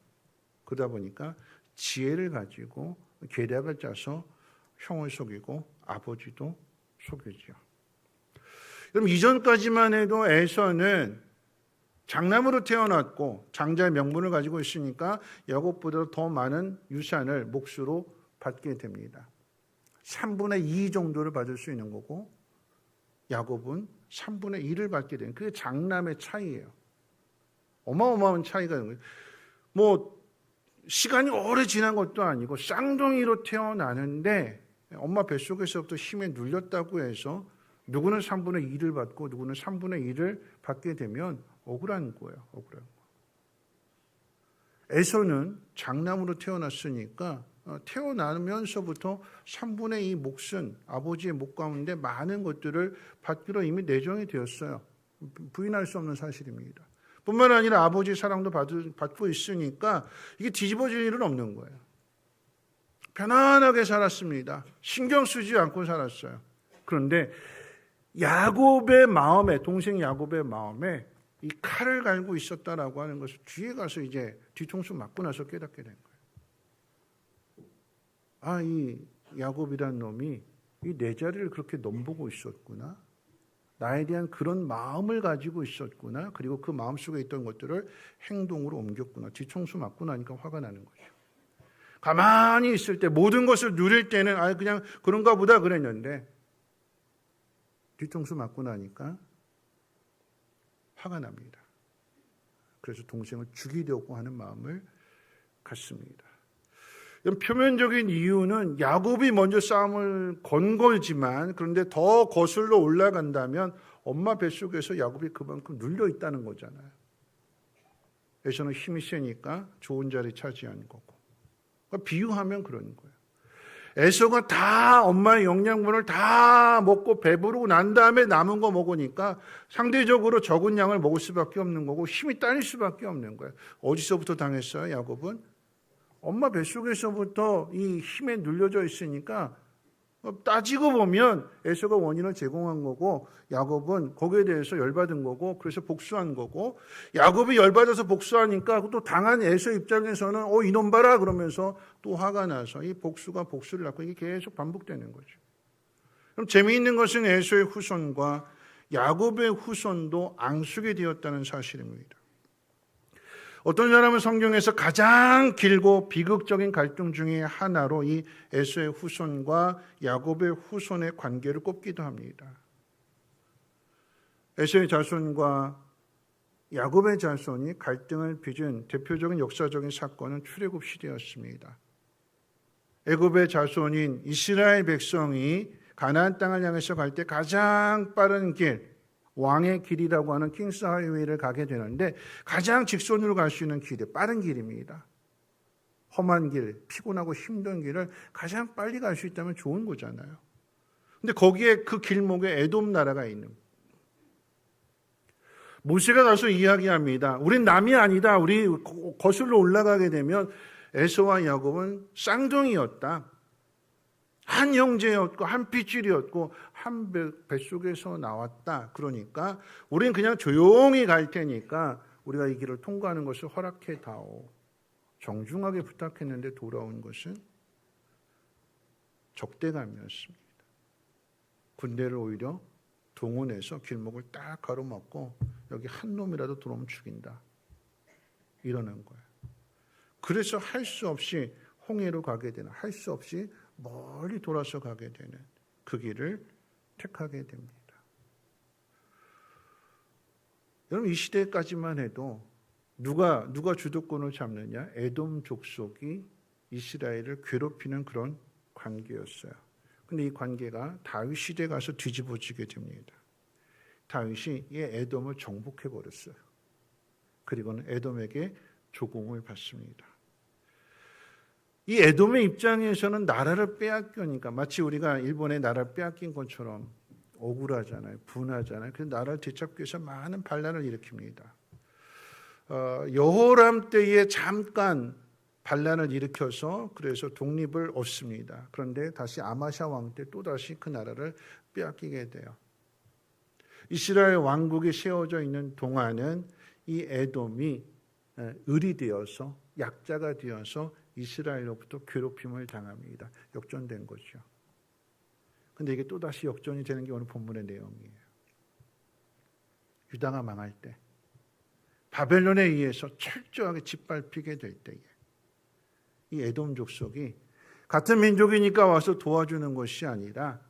그러다 보니까 지혜를 가지고 계략을 짜서 형을 속이고 아버지도 속이죠. 그럼 이전까지만 해도 에서는 장남으로 태어났고 장자의 명분을 가지고 있으니까 야곱보다 더 많은 유산을 몫으로 받게 됩니다. 3분의 2 정도를 받을 수 있는 거고 야곱은 3분의 1을 받게 되는, 그게 장남의 차이예요. 어마어마한 차이가 있는 거예요. 뭐 시간이 오래 지난 것도 아니고 쌍둥이로 태어나는데 엄마 뱃속에서부터 힘에 눌렸다고 해서 누구는 3분의 2를 받고 누구는 3분의 1을 받게 되면 억울한 거예요. 억울한 거. 에서는 장남으로 태어났으니까 태어나면서부터 3분의 2 몫은 아버지의 목 가운데 많은 것들을 받기로 이미 내정이 되었어요. 부인할 수 없는 사실입니다. 뿐만 아니라 아버지의 사랑도 받고 있으니까 이게 뒤집어질 일은 없는 거예요. 편안하게 살았습니다. 신경 쓰지 않고 살았어요. 그런데 야곱의 마음에, 동생 야곱의 마음에 이 칼을 갈고 있었다라고 하는 것을 뒤에 가서 이제 뒤통수 맞고 나서 깨닫게 된 거예요. 아, 이 야곱이란 놈이 이 내 자리를 그렇게 넘보고 있었구나. 나에 대한 그런 마음을 가지고 있었구나. 그리고 그 마음속에 있던 것들을 행동으로 옮겼구나. 뒤통수 맞고 나니까 화가 나는 거죠. 가만히 있을 때, 모든 것을 누릴 때는 아, 그냥 그런가 보다 그랬는데 뒤통수 맞고 나니까 화가 납니다. 그래서 동생을 죽이려고 하는 마음을 갖습니다. 이런 표면적인 이유는 야곱이 먼저 싸움을 건 거지만, 그런데 더 거슬러 올라간다면 엄마 뱃속에서 야곱이 그만큼 눌려 있다는 거잖아요. 에서는 힘이 세니까 좋은 자리 차지하는 거고. 그러니까 비유하면 그런 거예요. 에서가 다 엄마의 영양분을 다 먹고 배부르고 난 다음에 남은 거 먹으니까 상대적으로 적은 양을 먹을 수밖에 없는 거고 힘이 딸릴 수밖에 없는 거예요. 어디서부터 당했어요, 야곱은? 엄마 뱃속에서부터 이 힘에 눌려져 있으니까 따지고 보면 에서가 원인을 제공한 거고 야곱은 거기에 대해서 열받은 거고 그래서 복수한 거고, 야곱이 열받아서 복수하니까 또 당한 에서 입장에서는 이놈 봐라 그러면서 또 화가 나서 이 복수가 복수를 낳고 이게 계속 반복되는 거죠. 그럼 재미있는 것은 에서의 후손과 야곱의 후손도 앙숙이 되었다는 사실입니다. 어떤 사람은 성경에서 가장 길고 비극적인 갈등 중에 하나로 이 에서의 후손과 야곱의 후손의 관계를 꼽기도 합니다. 에서의 자손과 야곱의 자손이 갈등을 빚은 대표적인 역사적인 사건은 출애굽 시대였습니다. 애굽의 자손인 이스라엘 백성이 가나안 땅을 향해서 갈 때 가장 빠른 길, 왕의 길이라고 하는 킹스 하이웨이를 가게 되는데 가장 직선으로 갈 수 있는 길이 빠른 길입니다. 험한 길, 피곤하고 힘든 길을 가장 빨리 갈 수 있다면 좋은 거잖아요. 근데 거기에 그 길목에 에돔 나라가 있는 거예요. 모세가 가서 이야기합니다. 우린 남이 아니다. 우리 거슬러 올라가게 되면 에서와 야곱은 쌍둥이였다. 한 형제였고 한 핏줄이었고 한 뱃속에서 나왔다. 그러니까 우린 그냥 조용히 갈 테니까 우리가 이 길을 통과하는 것을 허락해 다오. 정중하게 부탁했는데 돌아온 것은 적대감이었습니다. 군대를 오히려 동원해서 길목을 딱 가로막고 여기 한 놈이라도 들어오면 죽인다. 이러는 거예요. 그래서 할 수 없이 홍해로 가게 되는, 할 수 없이 멀리 돌아서 가게 되는 그 길을 택하게 됩니다. 여러분, 이 시대까지만 해도 누가 주도권을 잡느냐? 에돔 족속이 이스라엘을 괴롭히는 그런 관계였어요. 근데 이 관계가 다윗 시대에 가서 뒤집어지게 됩니다. 다윗이 이 에돔을 정복해 버렸어요. 그리고는 에돔에게 조공을 받습니다. 이 에돔의 입장에서는 나라를 빼앗기니까 마치 우리가 일본의 나라를 빼앗긴 것처럼 억울하잖아요. 분하잖아요. 그래서 나라를 되찾기 위해서 많은 반란을 일으킵니다. 여호람 때에 잠깐 반란을 일으켜서 그래서 독립을 얻습니다. 그런데 다시 아마샤 왕 때 또다시 그 나라를 빼앗기게 돼요. 이스라엘 왕국이 세워져 있는 동안은 이 에돔이 을이 되어서 약자가 되어서 이스라엘로부터 괴롭힘을 당합니다. 역전된 거죠. 근데 이게 또다시 역전이 되는 게 오늘 본문의 내용이에요. 유다가 망할 때 바벨론에 의해서 철저하게 짓밟히게 될 때에 이 에돔 족속이 같은 민족이니까 와서 도와주는 것이 아니라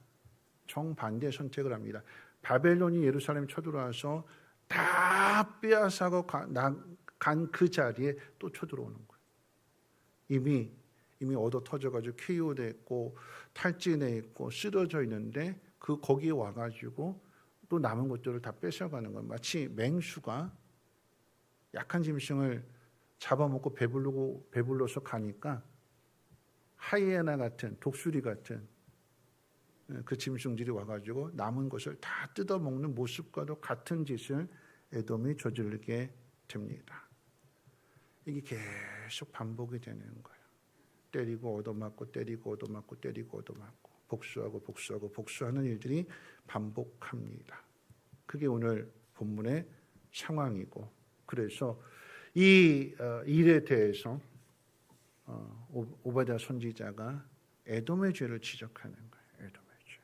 정반대 선택을 합니다. 바벨론이 예루살렘 쳐들어와서 다 빼앗아고 간 그 자리에 또 쳐들어오는 거예요. 이미 얻어 터져가지고 KO됐고 탈진해 있고 쓰러져 있는데 거기에 와가지고 또 남은 것들을 다 뺏어가는 거예요. 마치 맹수가 약한 짐승을 잡아먹고 배불러서 가니까 하이에나 같은 독수리 같은 그 짐승들이 와가지고 남은 것을 다 뜯어먹는 모습과도 같은 짓을 에돔이 저지르게 됩니다. 이게 계속 반복이 되는 거예요. 때리고 얻어맞고 때리고 얻어맞고 때리고 얻어맞고 복수하고 복수하고 복수하는 일들이 반복합니다. 그게 오늘 본문의 상황이고, 그래서 이 일에 대해서 오바댜 선지자가 에돔의 죄를 지적하는 거예요. 에돔의 죄.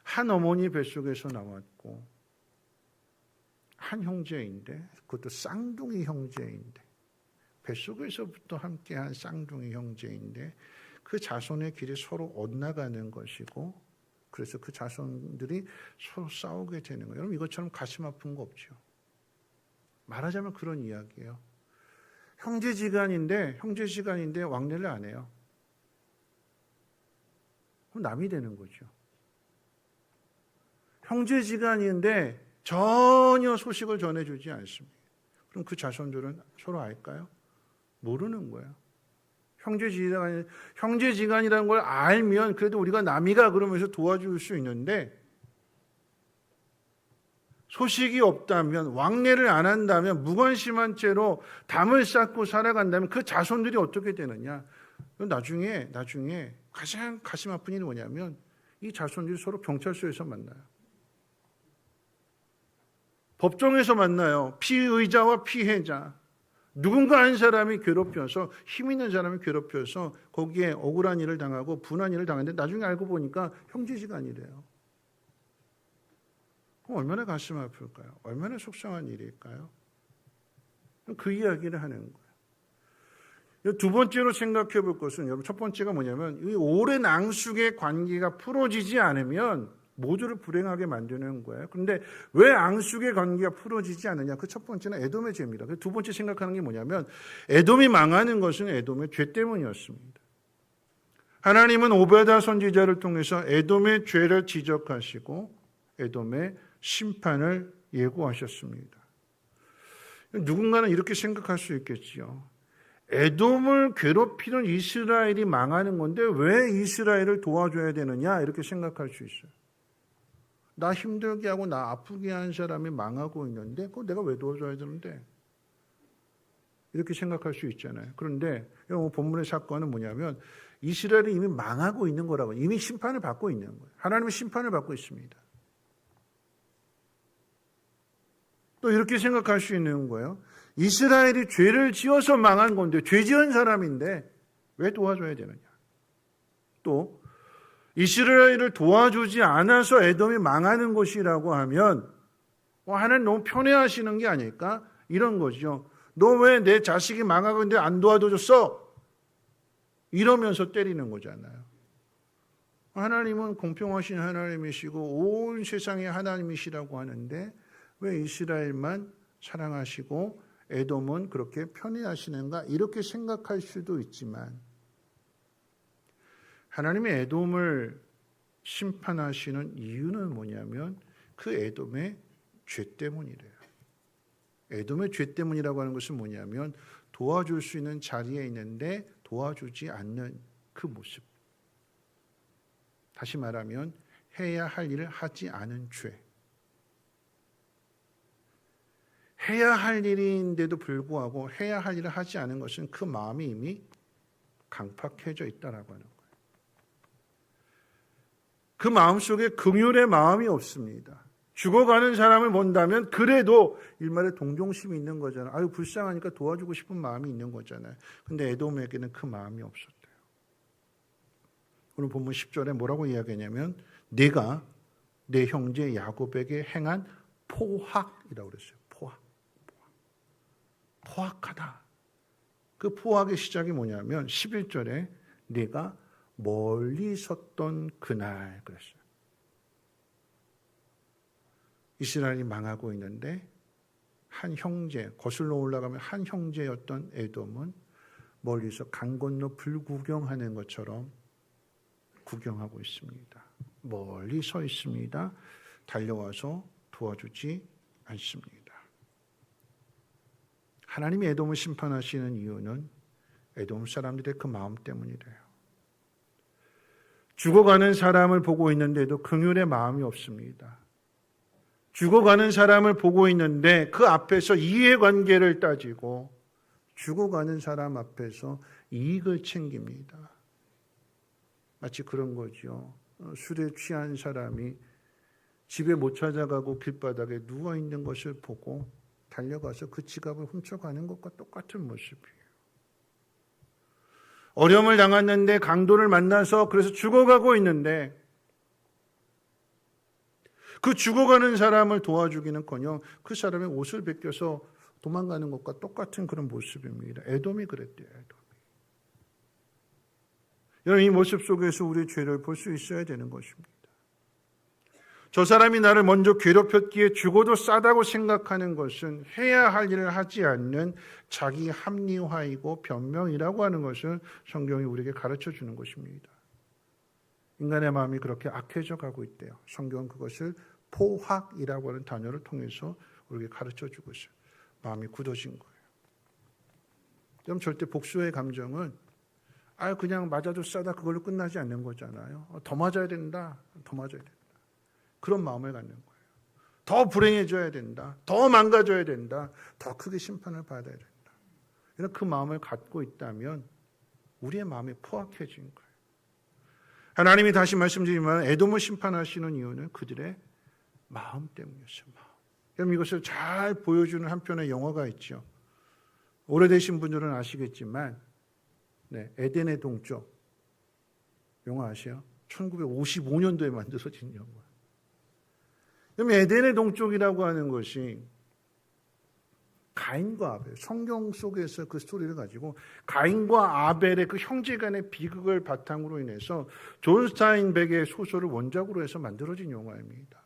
한 어머니 뱃속에서 나왔고 한 형제인데, 그것도 쌍둥이 형제인데, 뱃속에서부터 함께한 쌍둥이 형제인데 그 자손의 길이 서로 엇나가는 것이고, 그래서 그 자손들이 서로 싸우게 되는 거예요. 여러분, 이것처럼 가슴 아픈 거 없죠. 말하자면 그런 이야기예요. 형제지간인데 왕래를 안 해요. 그럼 남이 되는 거죠. 형제지간인데 전혀 소식을 전해주지 않습니다. 그럼 그 자손들은 서로 알까요? 모르는 거예요. 형제지간이라는 걸 알면 그래도 우리가 남이가 그러면서 도와줄 수 있는데, 소식이 없다면, 왕래를 안 한다면, 무관심한 채로 담을 쌓고 살아간다면 그 자손들이 어떻게 되느냐? 나중에 가장 가슴 아픈 일이 뭐냐면 이 자손들이 서로 경찰서에서 만나요. 법정에서 만나요. 피의자와 피해자. 누군가 한 사람이 괴롭혀서, 힘 있는 사람이 괴롭혀서 거기에 억울한 일을 당하고 분한 일을 당하는데 나중에 알고 보니까 형제지간이래요. 그럼 얼마나 가슴 아플까요? 얼마나 속상한 일일까요? 그 이야기를 하는 거예요. 두 번째로 생각해 볼 것은, 여러분, 첫 번째가 뭐냐면 이 오랜 앙숙의 관계가 풀어지지 않으면 모두를 불행하게 만드는 거예요. 그런데 왜 앙숙의 관계가 풀어지지 않느냐? 그 첫 번째는 에돔의 죄입니다. 두 번째 생각하는 게 뭐냐면 에돔이 망하는 것은 에돔의 죄 때문이었습니다. 하나님은 오바댜 선지자를 통해서 에돔의 죄를 지적하시고 에돔의 심판을 예고하셨습니다. 누군가는 이렇게 생각할 수 있겠지요. 에돔을 괴롭히는 이스라엘이 망하는 건데 왜 이스라엘을 도와줘야 되느냐? 이렇게 생각할 수 있어요. 나 힘들게 하고 나 아프게 한 사람이 망하고 있는데 그거 내가 왜 도와줘야 되는데? 이렇게 생각할 수 있잖아요. 그런데 본문의 사건은 뭐냐면 이스라엘이 이미 망하고 있는 거라고, 이미 심판을 받고 있는 거예요. 하나님의 심판을 받고 있습니다. 또 이렇게 생각할 수 있는 거예요. 이스라엘이 죄를 지어서 망한 건데, 죄 지은 사람인데 왜 도와줘야 되느냐? 또 이스라엘을 도와주지 않아서 에돔이 망하는 것이라고 하면 하나님 너무 편애하시는 게 아닐까? 이런 거죠. 너 왜 내 자식이 망하고 있는데 안 도와줘줬어? 이러면서 때리는 거잖아요. 하나님은 공평하신 하나님이시고 온 세상의 하나님이시라고 하는데 왜 이스라엘만 사랑하시고 에돔은 그렇게 편애하시는가? 이렇게 생각할 수도 있지만 하나님이 에돔을 심판하시는 이유는 뭐냐면 그 에돔의 죄 때문이래요. 에돔의 죄 때문이라고 하는 것은 뭐냐면 도와줄 수 있는 자리에 있는데 도와주지 않는 그 모습. 다시 말하면 해야 할 일을 하지 않은 죄. 해야 할 일인데도 불구하고 해야 할 일을 하지 않은 것은 그 마음이 이미 강팍해져 있다라고 하는 거예요. 그 마음속에 긍휼의 마음이 없습니다. 죽어가는 사람을 본다면 그래도 일말의 동정심이 있는 거잖아요. 아유, 불쌍하니까 도와주고 싶은 마음이 있는 거잖아요. 근데 에돔에게는 그 마음이 없었대요. 오늘 본문 10절에 뭐라고 이야기하냐면 내가 내 형제 야곱에게 행한 포학이라고 그랬어요. 포악하다. 그 포악의 시작이 뭐냐면 11절에 내가 멀리 섰던 그날 그랬어요. 이스라엘이 망하고 있는데 한 형제, 거슬러 올라가면 한 형제였던 에돔은 멀리서 강 건너 불구경하는 것처럼 구경하고 있습니다. 멀리 서 있습니다. 달려와서 도와주지 않습니다. 하나님이 에돔을 심판하시는 이유는 에돔 사람들의 그 마음 때문이래요. 죽어가는 사람을 보고 있는데도 긍휼의 마음이 없습니다. 죽어가는 사람을 보고 있는데 그 앞에서 이해관계를 따지고 죽어가는 사람 앞에서 이익을 챙깁니다. 마치 그런 거죠. 술에 취한 사람이 집에 못 찾아가고 길바닥에 누워있는 것을 보고 달려가서 그 지갑을 훔쳐가는 것과 똑같은 모습이에요. 어려움을 당했는데 강도를 만나서 그래서 죽어가고 있는데 그 죽어가는 사람을 도와주기는커녕 그 사람의 옷을 벗겨서 도망가는 것과 똑같은 그런 모습입니다. 에돔이 그랬대요. 에돔이. 여러분, 이 모습 속에서 우리의 죄를 볼 수 있어야 되는 것입니다. 저 사람이 나를 먼저 괴롭혔기에 죽어도 싸다고 생각하는 것은 해야 할 일을 하지 않는 자기 합리화이고 변명이라고 하는 것을 성경이 우리에게 가르쳐 주는 것입니다. 인간의 마음이 그렇게 악해져 가고 있대요. 성경은 그것을 포학이라고 하는 단어를 통해서 우리에게 가르쳐 주고 있어요. 마음이 굳어진 거예요. 그럼 절대 복수의 감정은 그냥 맞아도 싸다 그걸로 끝나지 않는 거잖아요. 더 맞아야 된다. 더 맞아야 된다. 그런 마음을 갖는 거예요. 더 불행해져야 된다. 더 망가져야 된다. 더 크게 심판을 받아야 된다. 이런 그 마음을 갖고 있다면 우리의 마음이 포악해진 거예요. 하나님이 다시 말씀드리지만 에돔을 심판하시는 이유는 그들의 마음 때문이었어요. 마음. 그럼 이것을 잘 보여주는 한 편의 영화가 있죠. 오래되신 분들은 아시겠지만 에덴의 동쪽 영화 아세요? 1955년도에 만들어진 영화. 그럼 에덴의 동쪽이라고 하는 것이 가인과 아벨, 성경 속에서 그 스토리를 가지고 가인과 아벨의 그 형제간의 비극을 바탕으로 인해서 존 스타인백의 소설을 원작으로 해서 만들어진 영화입니다.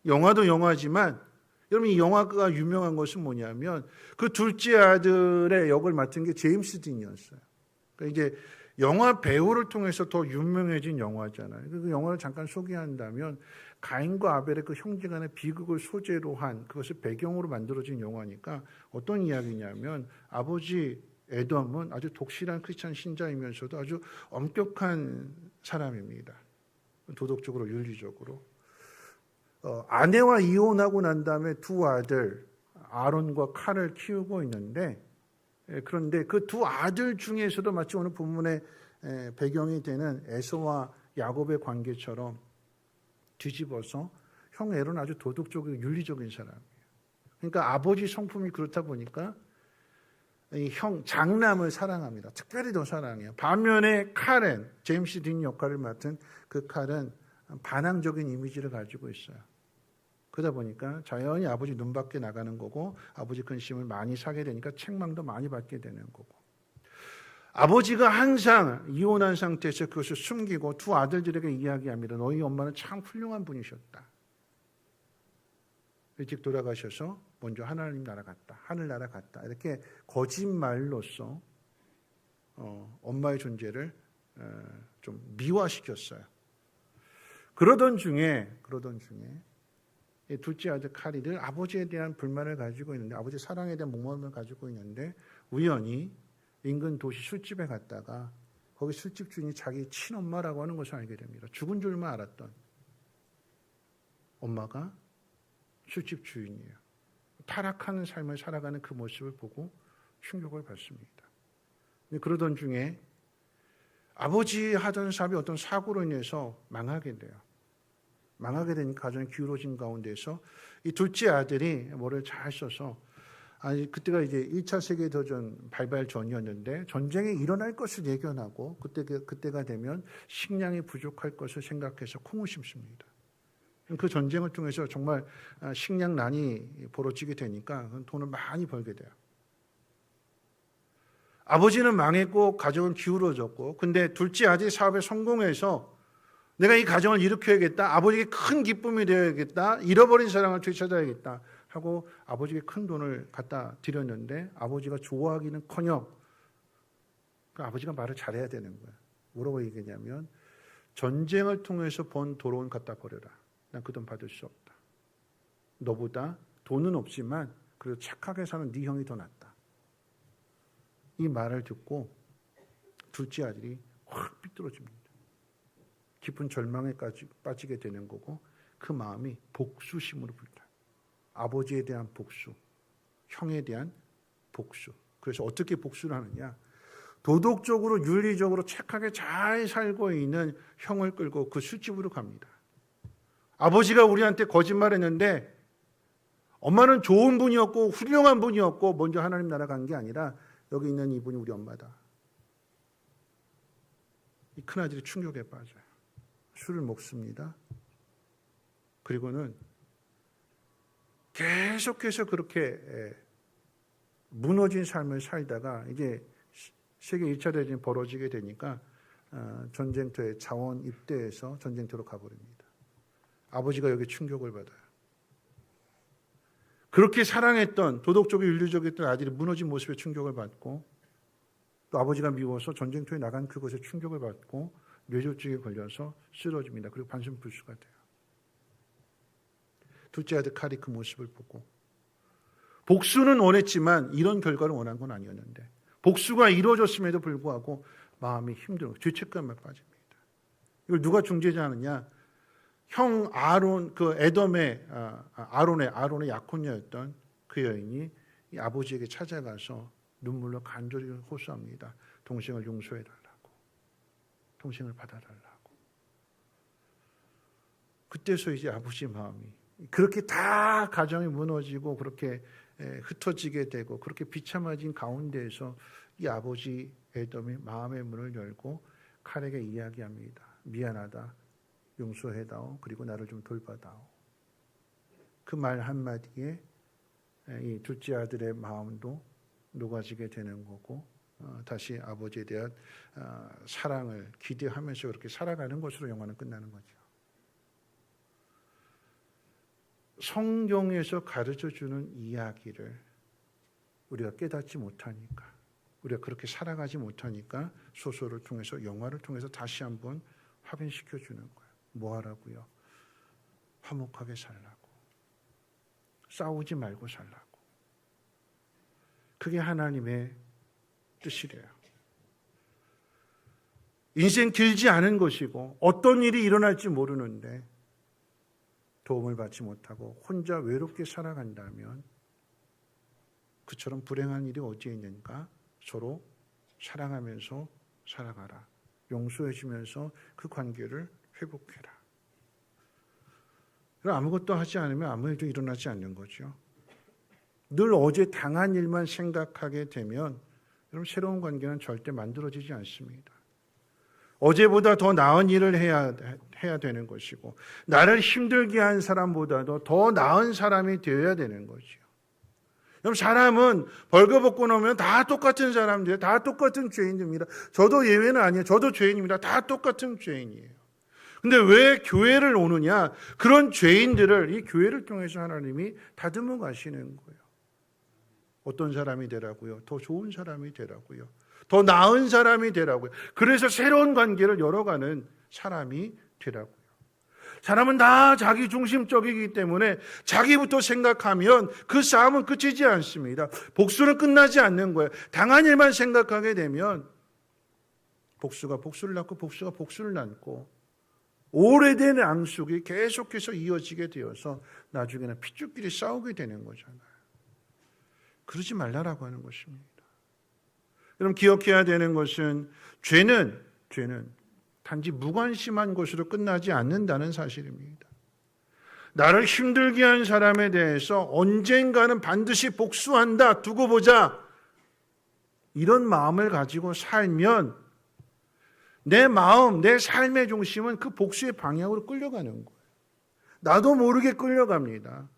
영화도 영화지만 여러분, 이 영화가 유명한 것은 뭐냐면 그 둘째 아들의 역을 맡은 게 제임스 딘이었어요. 그러니까 이제 영화 배우를 통해서 더 유명해진 영화잖아요. 그 영화를 잠깐 소개한다면 가인과 아벨의 그 형제간의 비극을 소재로 한 그것을 배경으로 만들어진 영화니까 어떤 이야기냐면 아버지 에돔은 아주 독실한 크리스찬 신자이면서도 아주 엄격한 사람입니다. 도덕적으로 윤리적으로. 아내와 이혼하고 난 다음에 두 아들 아론과 칼을 키우고 있는데 그런데 그 두 아들 중에서도 마치 오늘 본문의 배경이 되는 에서와 야곱의 관계처럼 뒤집어서 형 에론은 아주 도덕적이고 윤리적인 사람이에요. 그러니까 아버지 성품이 그렇다 보니까 이 형 장남을 사랑합니다. 특별히 더 사랑해요. 반면에 칼은 제임스 딘 역할을 맡은 그 칼은 반항적인 이미지를 가지고 있어요. 그러다 보니까 자연히 아버지 눈밖에 나가는 거고 아버지 근심을 많이 사게 되니까 책망도 많이 받게 되는 거고 아버지가 항상 이혼한 상태에서 그것을 숨기고 두 아들들에게 이야기합니다. 너희 엄마는 참 훌륭한 분이셨다. 일찍 돌아가셔서 먼저 하나님 나라 갔다. 하늘나라 갔다. 이렇게 거짓말로써 엄마의 존재를 좀 미화시켰어요. 그러던 중에 둘째 아들 칼이를 아버지에 대한 불만을 가지고 있는데 아버지 사랑에 대한 목마름을 가지고 있는데 우연히 인근 도시 술집에 갔다가 거기 술집 주인이 자기 친엄마라고 하는 것을 알게 됩니다. 죽은 줄만 알았던 엄마가 술집 주인이에요. 타락하는 삶을 살아가는 그 모습을 보고 충격을 받습니다. 그러던 중에 아버지 하던 사업이 어떤 사고로 인해서 망하게 돼요. 망하게 되니까 가정이 기울어진 가운데서 이 둘째 아들이 뭐를 잘 써서 그때가 이제 1차 세계대전 발발 전이었는데 전쟁이 일어날 것을 예견하고 그때가 되면 식량이 부족할 것을 생각해서 콩을 심습니다. 그 전쟁을 통해서 정말 식량난이 벌어지게 되니까 돈을 많이 벌게 돼요. 아버지는 망했고 가정은 기울어졌고 근데 둘째 아들이 사업에 성공해서 내가 이 가정을 일으켜야겠다. 아버지에게 큰 기쁨이 되어야겠다. 잃어버린 사랑을 되찾아야겠다. 하고 아버지에게 큰 돈을 갖다 드렸는데 아버지가 좋아하기는커녕 그 아버지가 말을 잘해야 되는 거야. 뭐라고 얘기했냐면 전쟁을 통해서 번 돈은 갖다 버려라. 난 그 돈 받을 수 없다. 너보다 돈은 없지만 그래도 착하게 사는 네 형이 더 낫다. 이 말을 듣고 둘째 아들이 확 삐뚤어집니다. 깊은 절망에 빠지게 되는 거고 그 마음이 복수심으로 불타요. 아버지에 대한 복수, 형에 대한 복수. 그래서 어떻게 복수를 하느냐? 도덕적으로 윤리적으로 착하게 잘 살고 있는 형을 끌고 그 술집으로 갑니다. 아버지가 우리한테 거짓말했는데 엄마는 좋은 분이었고 훌륭한 분이었고 먼저 하나님 나라 간 게 아니라 여기 있는 이분이 우리 엄마다. 이 큰아들이 충격에 빠져요. 술을 먹습니다. 그리고는 계속해서 그렇게 무너진 삶을 살다가 이제 세계 1차 대전이 벌어지게 되니까 전쟁터에 자원 입대해서 전쟁터로 가버립니다. 아버지가 여기 충격을 받아요. 그렇게 사랑했던 도덕적이고 윤리적이었던 아들이 무너진 모습에 충격을 받고 또 아버지가 미워서 전쟁터에 나간 그것에 충격을 받고 뇌졸중에 걸려서 쓰러집니다. 그리고 반신불수가 돼요. 둘째 아들 칼이 그 모습을 보고 복수는 원했지만 이런 결과를 원한 건 아니었는데 복수가 이루어졌음에도 불구하고 마음이 힘들어 죄책감에 빠집니다. 이걸 누가 중재자하느냐? 형 아론, 그 에돔의 아론의 약혼녀였던 그 여인이 이 아버지에게 찾아가서 눈물로 간절히 호소합니다. 동생을 용서해달라고, 동생을 받아달라고. 그때서 이제 아버지 마음이 그렇게 다 가정이 무너지고 그렇게 흩어지게 되고 그렇게 비참해진 가운데에서 이 아버지 에돔이 마음의 문을 열고 칼에게 이야기합니다. 미안하다. 용서해다오. 그리고 나를 좀 돌봐다오. 그 말 한마디에 이 둘째 아들의 마음도 녹아지게 되는 거고 다시 아버지에 대한 사랑을 기대하면서 그렇게 살아가는 것으로 영화는 끝나는 거죠. 성경에서 가르쳐주는 이야기를 우리가 깨닫지 못하니까 우리가 그렇게 살아가지 못하니까 소설을 통해서 영화를 통해서 다시 한번 확인시켜주는 거예요. 뭐 하라고요? 화목하게 살라고. 싸우지 말고 살라고. 그게 하나님의 뜻이래요. 인생 길지 않은 것이고 어떤 일이 일어날지 모르는데 도움을 받지 못하고 혼자 외롭게 살아간다면 그처럼 불행한 일이 어디에 있는가? 서로 사랑하면서 살아가라. 용서해주면서 그 관계를 회복해라. 아무것도 하지 않으면 아무 일도 일어나지 않는 거죠. 늘 어제 당한 일만 생각하게 되면 여러분 새로운 관계는 절대 만들어지지 않습니다. 어제보다 더 나은 일을 해야 되는 것이고 나를 힘들게 한 사람보다도 더 나은 사람이 되어야 되는 거죠. 여러분 사람은 벌거벗고 나오면 다 똑같은 사람들이에요. 다 똑같은 죄인입니다. 저도 예외는 아니에요. 저도 죄인입니다. 다 똑같은 죄인이에요. 근데 왜 교회를 오느냐? 그런 죄인들을 이 교회를 통해서 하나님이 다듬어 가시는 거예요. 어떤 사람이 되라고요? 더 좋은 사람이 되라고요. 더 나은 사람이 되라고요. 그래서 새로운 관계를 열어가는 사람이 되라고요. 사람은 다 자기 중심적이기 때문에 자기부터 생각하면 그 싸움은 끝이지 않습니다. 복수는 끝나지 않는 거예요. 당한 일만 생각하게 되면 복수가 복수를 낳고 복수가 복수를 낳고 오래된 앙숙이 계속해서 이어지게 되어서 나중에는 핏줄끼리 싸우게 되는 거잖아요. 그러지 말라라고 하는 것입니다. 여러분 기억해야 되는 것은 죄는 단지 무관심한 것으로 끝나지 않는다는 사실입니다. 나를 힘들게 한 사람에 대해서 언젠가는 반드시 복수한다, 두고 보자. 이런 마음을 가지고 살면 내 마음, 내 삶의 중심은 그 복수의 방향으로 끌려가는 거예요. 나도 모르게 끌려갑니다.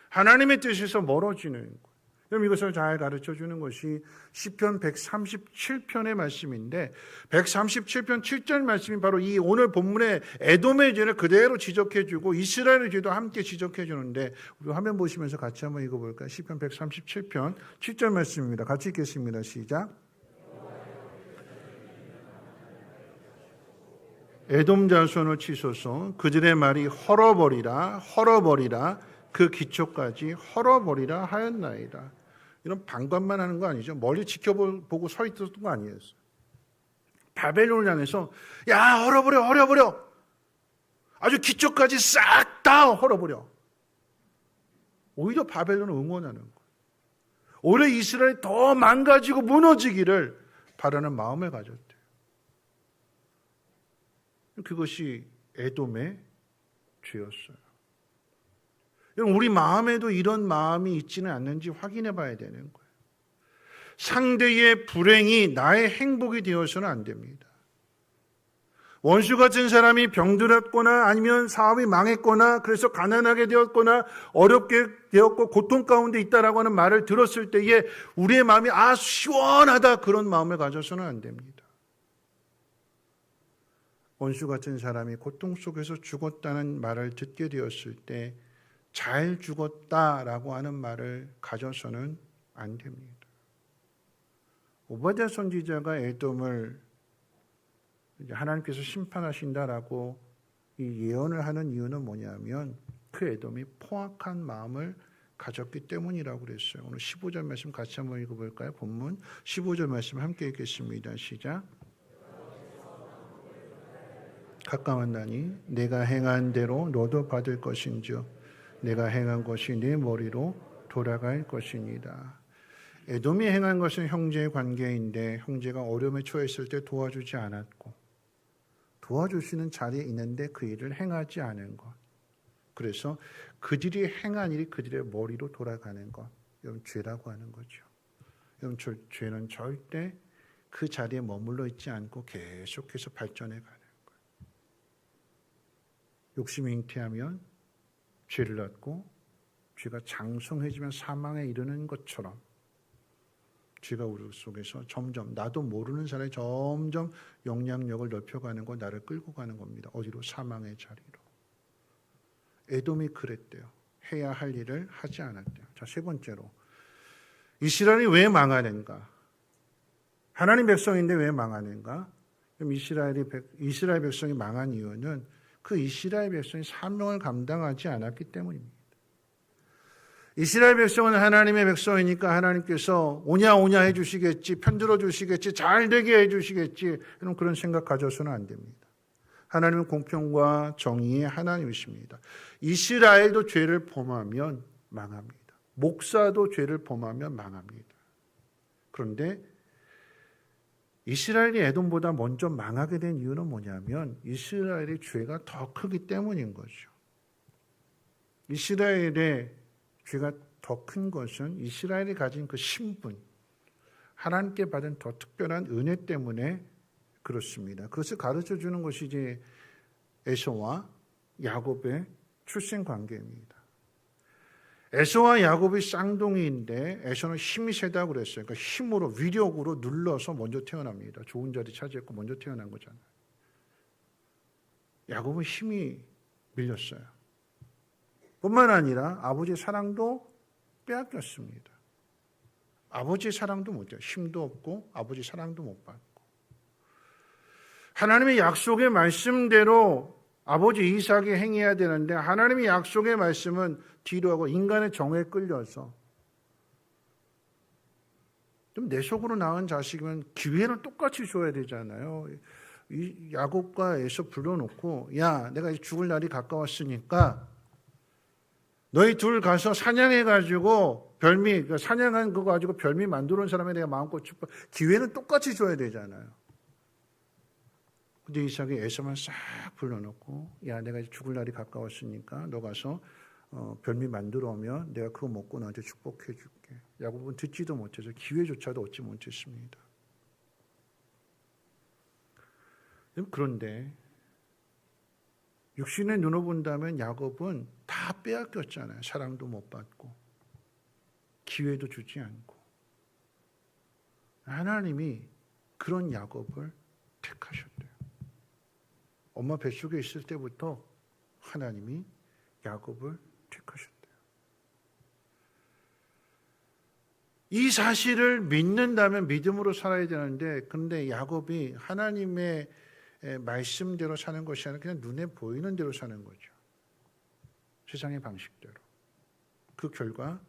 하나님의 뜻에서 멀어지는 거예요. 그럼 이것을 잘 가르쳐주는 것이 시편 137편의 말씀인데 137편 7절 말씀이 바로 이 오늘 본문의 에돔의 죄를 그대로 지적해주고 이스라엘의 죄도 함께 지적해주는데 우리 화면 보시면서 같이 한번 읽어볼까요? 시편 137편 7절 말씀입니다. 같이 읽겠습니다. 시작. 에돔 자손을 치소서. 그들의 말이 헐어버리라 그 기초까지 헐어버리라 하였나이다. 이런 방관만 하는 거 아니죠. 멀리 지켜보고 서 있었던 거 아니에요. 바벨론을 향해서 야 헐어버려 아주 기초까지 싹 다 헐어버려. 오히려 바벨론을 응원하는 거예요. 오히려 이스라엘이 더 망가지고 무너지기를 바라는 마음을 가졌대요. 그것이 에돔의 죄였어요. 여러분, 우리 마음에도 이런 마음이 있지는 않는지 확인해 봐야 되는 거예요. 상대의 불행이 나의 행복이 되어서는 안 됩니다. 원수 같은 사람이 병들었거나 아니면 사업이 망했거나 그래서 가난하게 되었거나 어렵게 되었고 고통 가운데 있다라고 하는 말을 들었을 때에 우리의 마음이 시원하다 그런 마음을 가져서는 안 됩니다. 원수 같은 사람이 고통 속에서 죽었다는 말을 듣게 되었을 때 잘 죽었다라고 하는 말을 가져서는 안 됩니다. 오바댜 선지자가 에돔을 하나님께서 심판하신다라고 이 예언을 하는 이유는 뭐냐면 그 에돔이 포악한 마음을 가졌기 때문이라고 그랬어요. 오늘 15절 말씀 같이 한번 읽어볼까요? 본문 15절 말씀 함께 읽겠습니다. 시작. 가까웠나니 내가 행한 대로 너도 받을 것인즉 내가 행한 것이 네 머리로 돌아갈 것이니라. 에돔이 행한 것은 형제의 관계인데 형제가 어려움에 처했을 때 도와주지 않았고 도와줄 수 있는 자리에 있는데 그 일을 행하지 않은 것. 그래서 그들이 행한 일이 그들의 머리로 돌아가는 것. 여러분, 죄라고 하는 거죠. 여러분, 죄는 절대 그 자리에 머물러 있지 않고 계속해서 발전해 가는 거예요. 욕심이 잉태하면 죄를 낳고 죄가 장성해지면 사망에 이르는 것처럼 죄가 우리 속에서 점점 나도 모르는 사람이 점점 영향력을 넓혀가는 거, 나를 끌고 가는 겁니다. 어디로? 사망의 자리로. 에돔이 그랬대요. 해야 할 일을 하지 않았대요. 자, 세 번째로 이스라엘이 왜 망하는가? 하나님 백성인데 왜 망하는가? 그럼 이스라엘 백성이 망한 이유는 그 이스라엘 백성이 사명을 감당하지 않았기 때문입니다. 이스라엘 백성은 하나님의 백성이니까 하나님께서 오냐 해주시겠지, 편들어 주시겠지, 잘 되게 해주시겠지, 이런 그런 생각 가져서는 안 됩니다. 하나님은 공평과 정의의 하나님이십니다. 이스라엘도 죄를 범하면 망합니다. 목사도 죄를 범하면 망합니다. 그런데 이스라엘이 에돔보다 먼저 망하게 된 이유는 뭐냐면 이스라엘의 죄가 더 크기 때문인 거죠. 이스라엘의 죄가 더 큰 것은 이스라엘이 가진 그 신분, 하나님께 받은 더 특별한 은혜 때문에 그렇습니다. 그것을 가르쳐 주는 것이 이제 에서와 야곱의 출생 관계입니다. 에서와 야곱이 쌍둥이인데 에서는 힘이 세다고 그랬어요. 그러니까 힘으로, 위력으로 눌러서 먼저 태어납니다. 좋은 자리 차지했고 먼저 태어난 거잖아요. 야곱은 힘이 밀렸어요. 뿐만 아니라 아버지의 사랑도 빼앗겼습니다. 아버지의 사랑도 못 줘요. 힘도 없고 아버지 사랑도 못 받고. 하나님의 약속의 말씀대로 아버지 이삭이 행해야 되는데 하나님의 약속의 말씀은 뒤로 하고 인간의 정에 끌려서 좀 내 속으로 낳은 자식이면 기회는 똑같이 줘야 되잖아요. 이 야곱과 에서 불러놓고 야, 내가 죽을 날이 가까웠으니까 너희 둘 가서 사냥해가지고 별미, 사냥한 거 가지고 별미 만들어 온 사람에 내가 마음껏 축복. 기회는 똑같이 줘야 되잖아요. 근데 이삭이 에서만 싹 불러놓고 야, 내가 죽을 날이 가까웠으니까 너 가서 별미 만들어 오면 내가 그거 먹고 너한테 축복해 줄게. 야곱은 듣지도 못해서 기회조차도 얻지 못했습니다. 그런데 육신의 눈으로 본다면 야곱은 다 빼앗겼잖아요. 사랑도 못 받고 기회도 주지 않고. 하나님이 그런 야곱을 택하셨대요. 엄마 뱃속에 있을 때부터 하나님이 야곱을 택하셨대요. 이 사실을 믿는다면 믿음으로 살아야 되는데, 그런데 야곱이 하나님의 말씀대로 사는 것이 아니라 그냥 눈에 보이는 대로 사는 거죠. 세상의 방식대로. 그 결과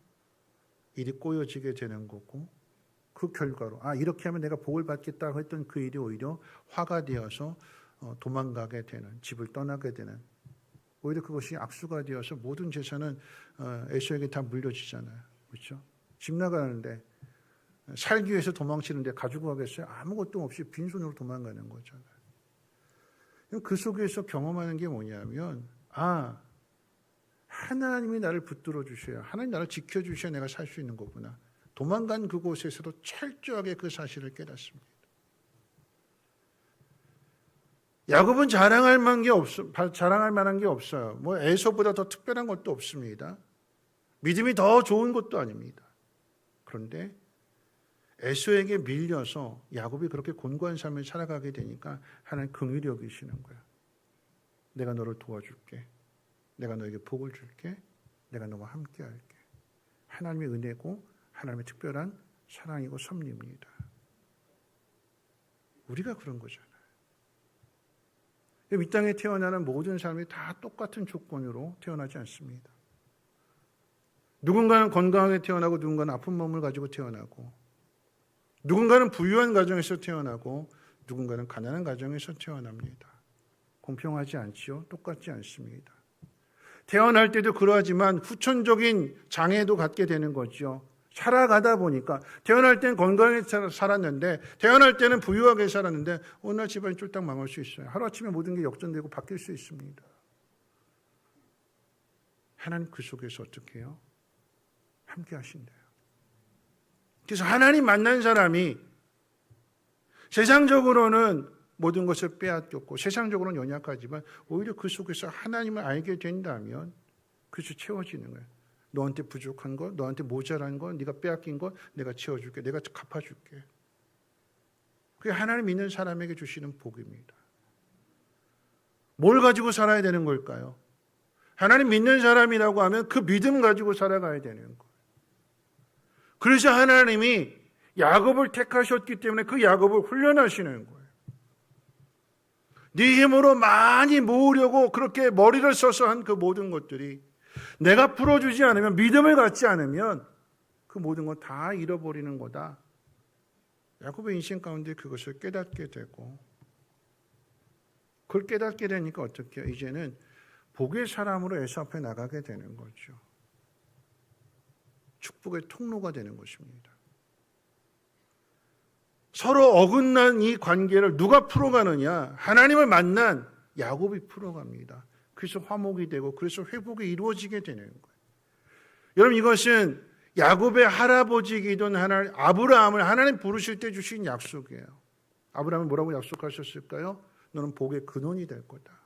일이 꼬여지게 되는 거고, 그 결과로 이렇게 하면 내가 복을 받겠다고 했던 그 일이 오히려 화가 되어서 도망가게 되는, 집을 떠나게 되는, 오히려 그것이 악수가 되어서 모든 재산은 에서에게 다 물려지잖아요. 그렇죠? 집 나가는데 살기 위해서 도망치는데 가지고 가겠어요? 아무것도 없이 빈손으로 도망가는 거잖아요. 그 속에서 경험하는 게 뭐냐면 하나님이 나를 붙들어 주셔야, 하나님 나를 지켜주셔야 내가 살 수 있는 거구나. 도망간 그곳에서도 철저하게 그 사실을 깨닫습니다. 야곱은 자랑할 만한 게 없어요. 뭐 에서보다 더 특별한 것도 없습니다. 믿음이 더 좋은 것도 아닙니다. 그런데 에서에게 밀려서 야곱이 그렇게 곤고한 삶을 살아가게 되니까 하나님 긍휼히 여기시는 거야. 내가 너를 도와줄게. 내가 너에게 복을 줄게. 내가 너와 함께 할게. 하나님의 은혜고 하나님의 특별한 사랑이고 섭리입니다. 우리가 그런 거잖아요. 이 땅에 태어나는 모든 사람이 다 똑같은 조건으로 태어나지 않습니다. 누군가는 건강하게 태어나고 누군가는 아픈 몸을 가지고 태어나고, 누군가는 부유한 가정에서 태어나고 누군가는 가난한 가정에서 태어납니다. 공평하지 않지요? 똑같지 않습니다. 태어날 때도 그러하지만 후천적인 장애도 갖게 되는 거죠. 살아가다 보니까 태어날 때는 건강하게 살았는데, 태어날 때는 부유하게 살았는데 어느 날 집안이 쫄딱 망할 수 있어요. 하루아침에 모든 게 역전되고 바뀔 수 있습니다. 하나님 그 속에서 어떻게 해요? 함께 하신대요. 그래서 하나님 만난 사람이 세상적으로는 모든 것을 빼앗겼고 세상적으로는 연약하지만 오히려 그 속에서 하나님을 알게 된다면 그것이 채워지는 거예요. 너한테 부족한 거, 너한테 모자란 거, 네가 빼앗긴 거 내가 채워줄게. 내가 갚아줄게. 그게 하나님 믿는 사람에게 주시는 복입니다. 뭘 가지고 살아야 되는 걸까요? 하나님 믿는 사람이라고 하면 그 믿음 가지고 살아가야 되는 거예요. 그래서 하나님이 야곱을 택하셨기 때문에 그 야곱을 훈련하시는 거예요. 네 힘으로 많이 모으려고 그렇게 머리를 써서 한 그 모든 것들이 내가 풀어주지 않으면, 믿음을 갖지 않으면 그 모든 것 다 잃어버리는 거다. 야곱의 인생 가운데 그것을 깨닫게 되고, 그걸 깨닫게 되니까 어떻게 해요? 이제는 복의 사람으로 에서 앞에 나가게 되는 거죠. 축복의 통로가 되는 것입니다. 서로 어긋난 이 관계를 누가 풀어가느냐? 하나님을 만난 야곱이 풀어갑니다. 그래서 화목이 되고 그래서 회복이 이루어지게 되는 거예요. 여러분, 이것은 야곱의 할아버지이던 아브라함을 하나님 부르실 때 주신 약속이에요. 아브라함은 뭐라고 약속하셨을까요? 너는 복의 근원이 될 거다.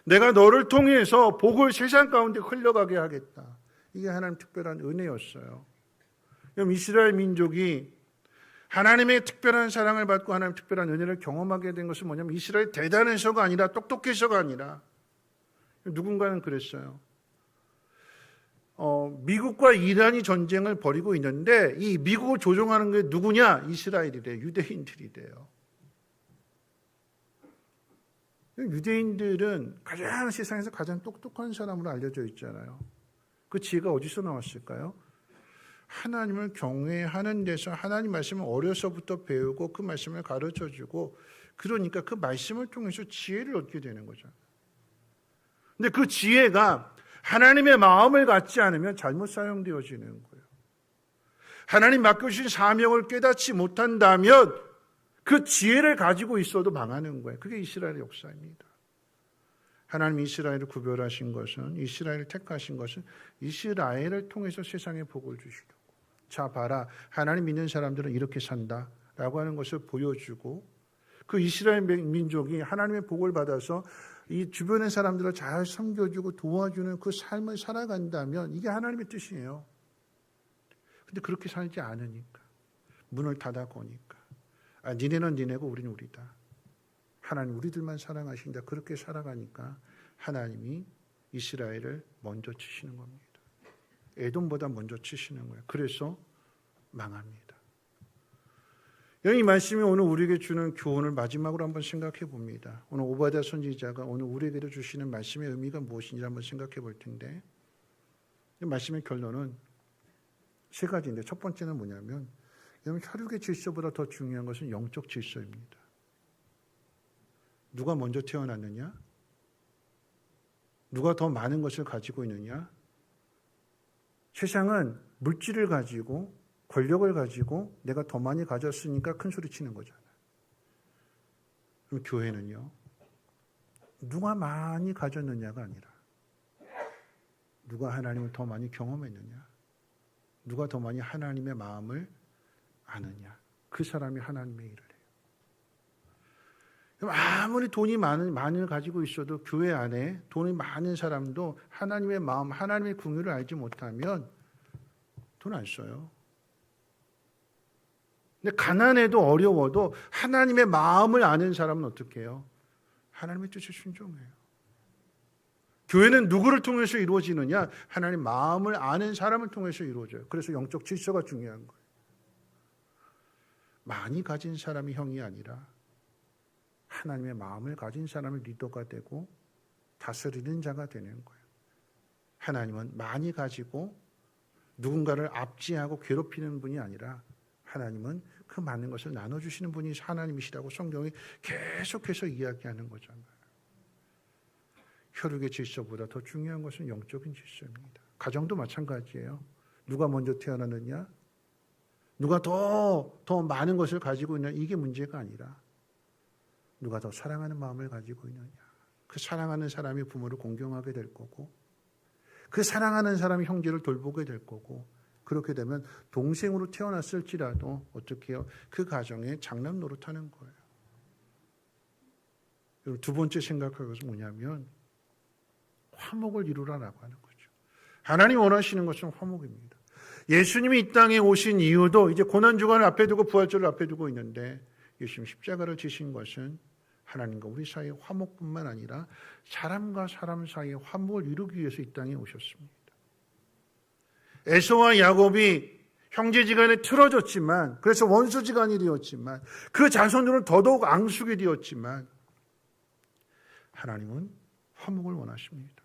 내가 너를 통해서 복을 세상 가운데 흘러가게 하겠다. 이게 하나님 특별한 은혜였어요. 여러분, 이스라엘 민족이 하나님의 특별한 사랑을 받고 하나님의 특별한 은혜를 경험하게 된 것은 뭐냐면 이스라엘이 대단해서가 아니라 똑똑해서가 아니라, 누군가는 그랬어요. 미국과 이란이 전쟁을 벌이고 있는데 이 미국을 조종하는 게 누구냐? 이스라엘이래요. 유대인들이래요. 유대인들은 가장 세상에서 가장 똑똑한 사람으로 알려져 있잖아요. 그 지혜가 어디서 나왔을까요? 하나님을 경외하는 데서 하나님 말씀을 어려서부터 배우고 그 말씀을 가르쳐주고, 그러니까 그 말씀을 통해서 지혜를 얻게 되는 거죠. 근데 그 지혜가 하나님의 마음을 갖지 않으면 잘못 사용되어지는 거예요. 하나님 맡겨주신 사명을 깨닫지 못한다면 그 지혜를 가지고 있어도 망하는 거예요. 그게 이스라엘의 역사입니다. 하나님 이스라엘을 구별하신 것은, 이스라엘을 택하신 것은 이스라엘을 통해서 세상에 복을 주시려고. 자 봐라, 하나님 믿는 사람들은 이렇게 산다라고 하는 것을 보여주고, 그 이스라엘 민족이 하나님의 복을 받아서 이 주변의 사람들을 잘 섬겨주고 도와주는 그 삶을 살아간다면 이게 하나님의 뜻이에요. 근데 그렇게 살지 않으니까, 문을 닫아거니까, 니네는 니네고 우리는 우리다. 하나님 우리들만 사랑하신다. 그렇게 살아가니까 하나님이 이스라엘을 먼저 치시는 겁니다. 에돔보다 먼저 치시는 거예요. 그래서 망합니다. 이 말씀이 오늘 우리에게 주는 교훈을 마지막으로 한번 생각해 봅니다. 오늘 오바댜 선지자가 오늘 우리에게도 주시는 말씀의 의미가 무엇인지 한번 생각해 볼 텐데, 이 말씀의 결론은 세 가지인데, 첫 번째는 뭐냐면 여러분, 혈육의 질서보다 더 중요한 것은 영적 질서입니다. 누가 먼저 태어났느냐? 누가 더 많은 것을 가지고 있느냐? 세상은 물질을 가지고 권력을 가지고 내가 더 많이 가졌으니까 큰 소리 치는 거잖아요. 그럼 교회는요, 누가 많이 가졌느냐가 아니라 누가 하나님을 더 많이 경험했느냐, 누가 더 많이 하나님의 마음을 아느냐, 그 사람이 하나님의 일을 해요. 그럼 아무리 돈이 많이 가지고 있어도 교회 안에 돈이 많은 사람도 하나님의 마음, 하나님의 궁유를 알지 못하면 돈 안 써요. 근데 가난해도 어려워도 하나님의 마음을 아는 사람은 어떻게 해요? 하나님의 뜻에 순종해요. 교회는 누구를 통해서 이루어지느냐? 하나님 마음을 아는 사람을 통해서 이루어져요. 그래서 영적 질서가 중요한 거예요. 많이 가진 사람이 형이 아니라 하나님의 마음을 가진 사람이 리더가 되고 다스리는 자가 되는 거예요. 하나님은 많이 가지고 누군가를 압제하고 괴롭히는 분이 아니라 하나님은 그 많은 것을 나눠주시는 분이 하나님이시라고 성경이 계속해서 이야기하는 거잖아요. 혈육의 질서보다 더 중요한 것은 영적인 질서입니다. 가정도 마찬가지예요. 누가 먼저 태어났느냐? 누가 더 많은 것을 가지고 있느냐? 이게 문제가 아니라 누가 더 사랑하는 마음을 가지고 있느냐? 그 사랑하는 사람이 부모를 공경하게 될 거고 그 사랑하는 사람이 형제를 돌보게 될 거고 그렇게 되면 동생으로 태어났을지라도 어떻게 해요? 그 가정에 장남 노릇하는 거예요. 그리고 두 번째 생각할 것은 뭐냐면 화목을 이루라라고 하는 거죠. 하나님 원하시는 것은 화목입니다. 예수님이 이 땅에 오신 이유도 이제 고난주간을 앞에 두고 부활절을 앞에 두고 있는데 예수님 십자가를 지신 것은 하나님과 우리 사이의 화목뿐만 아니라 사람과 사람 사이의 화목을 이루기 위해서 이 땅에 오셨습니다. 에서와 야곱이 형제지간에 틀어졌지만 그래서 원수지간이 되었지만 그 자손들은 더더욱 앙숙이 되었지만 하나님은 화목을 원하십니다.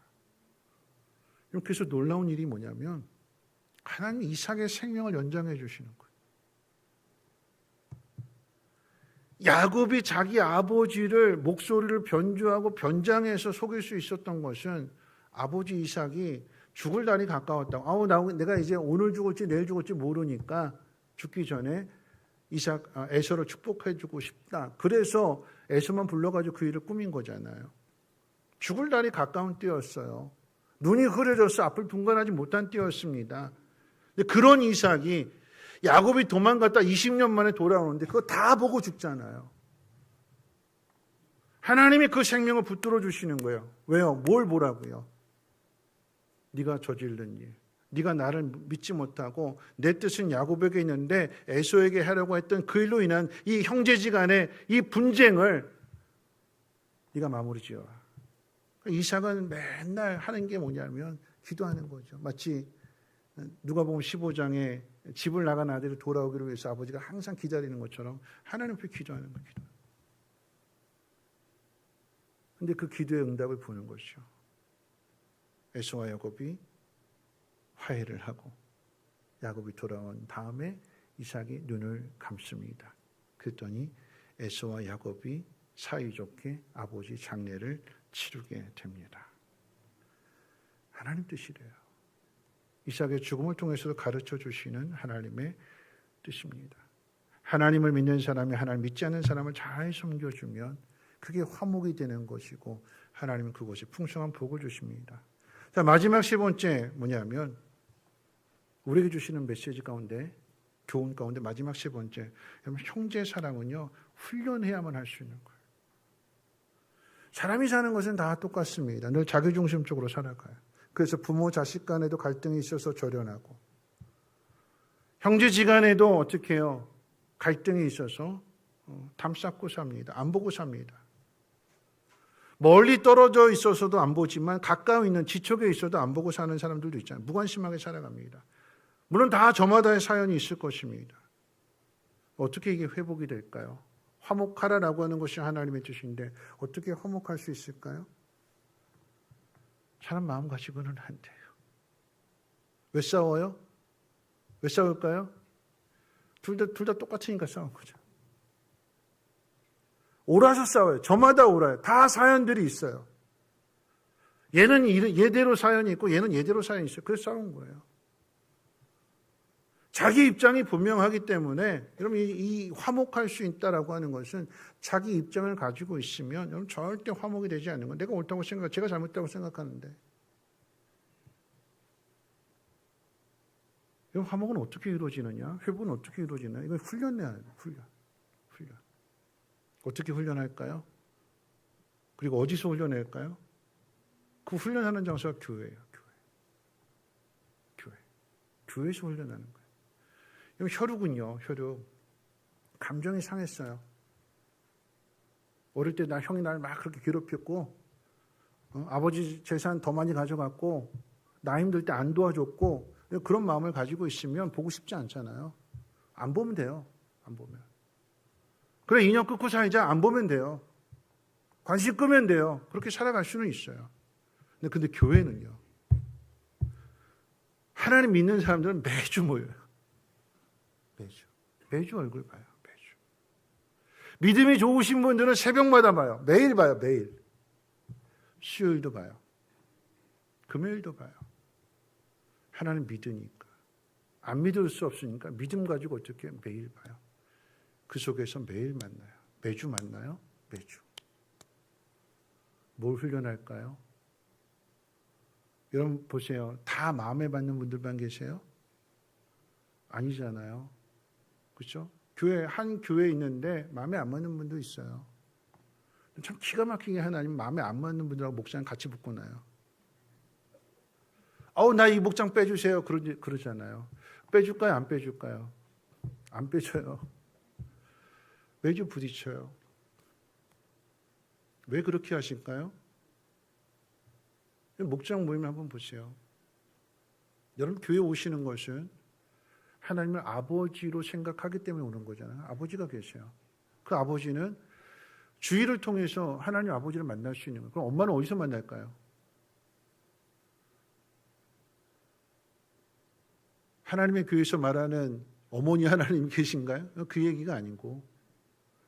그래서 놀라운 일이 뭐냐면 하나님 이삭의 생명을 연장해 주시는 거예요. 야곱이 자기 아버지를 목소리를 변조하고 변장해서 속일 수 있었던 것은 아버지 이삭이 죽을 날이 가까웠다고. 내가 이제 오늘 죽을지 내일 죽을지 모르니까 죽기 전에 에서를 축복해주고 싶다. 그래서 에서만 불러가지고 그 일을 꾸민 거잖아요. 죽을 날이 가까운 때였어요. 눈이 흐려져서 앞을 분간하지 못한 때였습니다. 근데 그런 이삭이 야곱이 도망갔다 20년 만에 돌아오는데 그거 다 보고 죽잖아요. 하나님이 그 생명을 붙들어 주시는 거예요. 왜요? 뭘 보라고요? 네가 저지른 일, 네가 나를 믿지 못하고 내 뜻은 야곱에게 있는데 에서에게 하려고 했던 그 일로 인한 이 형제지간의 이 분쟁을 네가 마무리 지어라. 이삭은 맨날 하는 게 뭐냐면 기도하는 거죠. 마치 누가복음 15장에 집을 나간 아들이 돌아오기를 위해서 아버지가 항상 기다리는 것처럼 하나님 앞에 기도하는 거예요. 그런데 그 기도의 응답을 보는 것이죠. 에서와 야곱이 화해를 하고 야곱이 돌아온 다음에 이삭이 눈을 감습니다. 그랬더니 에서와 야곱이 사이좋게 아버지 장례를 치르게 됩니다. 하나님 뜻이래요. 이삭의 죽음을 통해서도 가르쳐 주시는 하나님의 뜻입니다. 하나님을 믿는 사람이 하나님 믿지 않는 사람을 잘 섬겨주면 그게 화목이 되는 것이고 하나님은 그것이 풍성한 복을 주십니다. 자, 마지막 세 번째 뭐냐면 우리에게 주시는 메시지 가운데 교훈 가운데 마지막 세 번째 형제 사랑은요 훈련해야만 할 수 있는 거예요. 사람이 사는 것은 다 똑같습니다. 늘 자기중심적으로 살아가요. 그래서 부모 자식 간에도 갈등이 있어서 절연하고 형제지간에도 어떻게 해요? 갈등이 있어서 담 쌓고 삽니다. 안 보고 삽니다. 멀리 떨어져 있어서도 안 보지만 가까이 있는 지척에 있어도 안 보고 사는 사람들도 있잖아요. 무관심하게 살아갑니다. 물론 다 저마다의 사연이 있을 것입니다. 어떻게 이게 회복이 될까요? 화목하라라고 하는 것이 하나님의 뜻인데 어떻게 화목할 수 있을까요? 사람 마음 가지고는 안 돼요. 왜 싸워요? 왜 싸울까요? 둘 다 똑같으니까 싸운 거죠. 옳아서 싸워요. 저마다 옳아요. 다 사연들이 있어요. 얘는 얘대로 사연이 있고 얘는 얘대로 사연이 있어요. 그래서 싸운 거예요. 자기 입장이 분명하기 때문에 여러분 이 화목할 수 있다라고 하는 것은 자기 입장을 가지고 있으면 여러분 절대 화목이 되지 않는 거예요. 내가 옳다고 생각, 제가 잘못다고 생각하는데. 여러분 화목은 어떻게 이루어지느냐? 회복은 어떻게 이루어지느냐? 이건 훈련해야 돼요. 훈련. 어떻게 훈련할까요? 그리고 어디서 훈련할까요? 그 훈련하는 장소가 교회예요. 교회에서 훈련하는 거예요. 혈육은요, 혈육. 감정이 상했어요. 어릴 때 형이 날 막 그렇게 괴롭혔고, 아버지 재산 더 많이 가져갔고, 나 힘들 때 안 도와줬고, 그런 마음을 가지고 있으면 보고 싶지 않잖아요. 안 보면 돼요. 안 보면. 그래, 인연 끊고 살자. 안 보면 돼요. 관심 끄면 돼요. 그렇게 살아갈 수는 있어요. 근데 교회는요. 하나님 믿는 사람들은 매주 모여요. 매주 얼굴 봐요. 매주. 믿음이 좋으신 분들은 새벽마다 봐요. 매일 봐요. 매일. 수요일도 봐요. 금요일도 봐요. 하나님 믿으니까. 안 믿을 수 없으니까 믿음 가지고 어떻게 매일 봐요. 그 속에서 매일 만나요. 매주 만나요. 매주. 뭘 훈련할까요? 여러분 보세요. 다 마음에 받는 분들만 계세요? 아니잖아요. 그렇죠? 한 교회에 있는데 마음에 안 맞는 분도 있어요. 참 기가 막히게 하나님 마음에 안 맞는 분들하고 목장 같이 붙고 나요. 나 이 목장 빼주세요. 그러잖아요. 빼줄까요? 안 빼줄까요? 안 빼줘요. 매주 부딪혀요. 왜 그렇게 하실까요? 목장 모임 한번 보세요. 여러분 교회 오시는 것은 하나님을 아버지로 생각하기 때문에 오는 거잖아요. 아버지가 계세요. 그 아버지는 주의를 통해서 하나님 아버지를 만날 수 있는 거예요. 그럼 엄마는 어디서 만날까요? 하나님의 교회에서 말하는 어머니 하나님 계신가요? 그 얘기가 아니고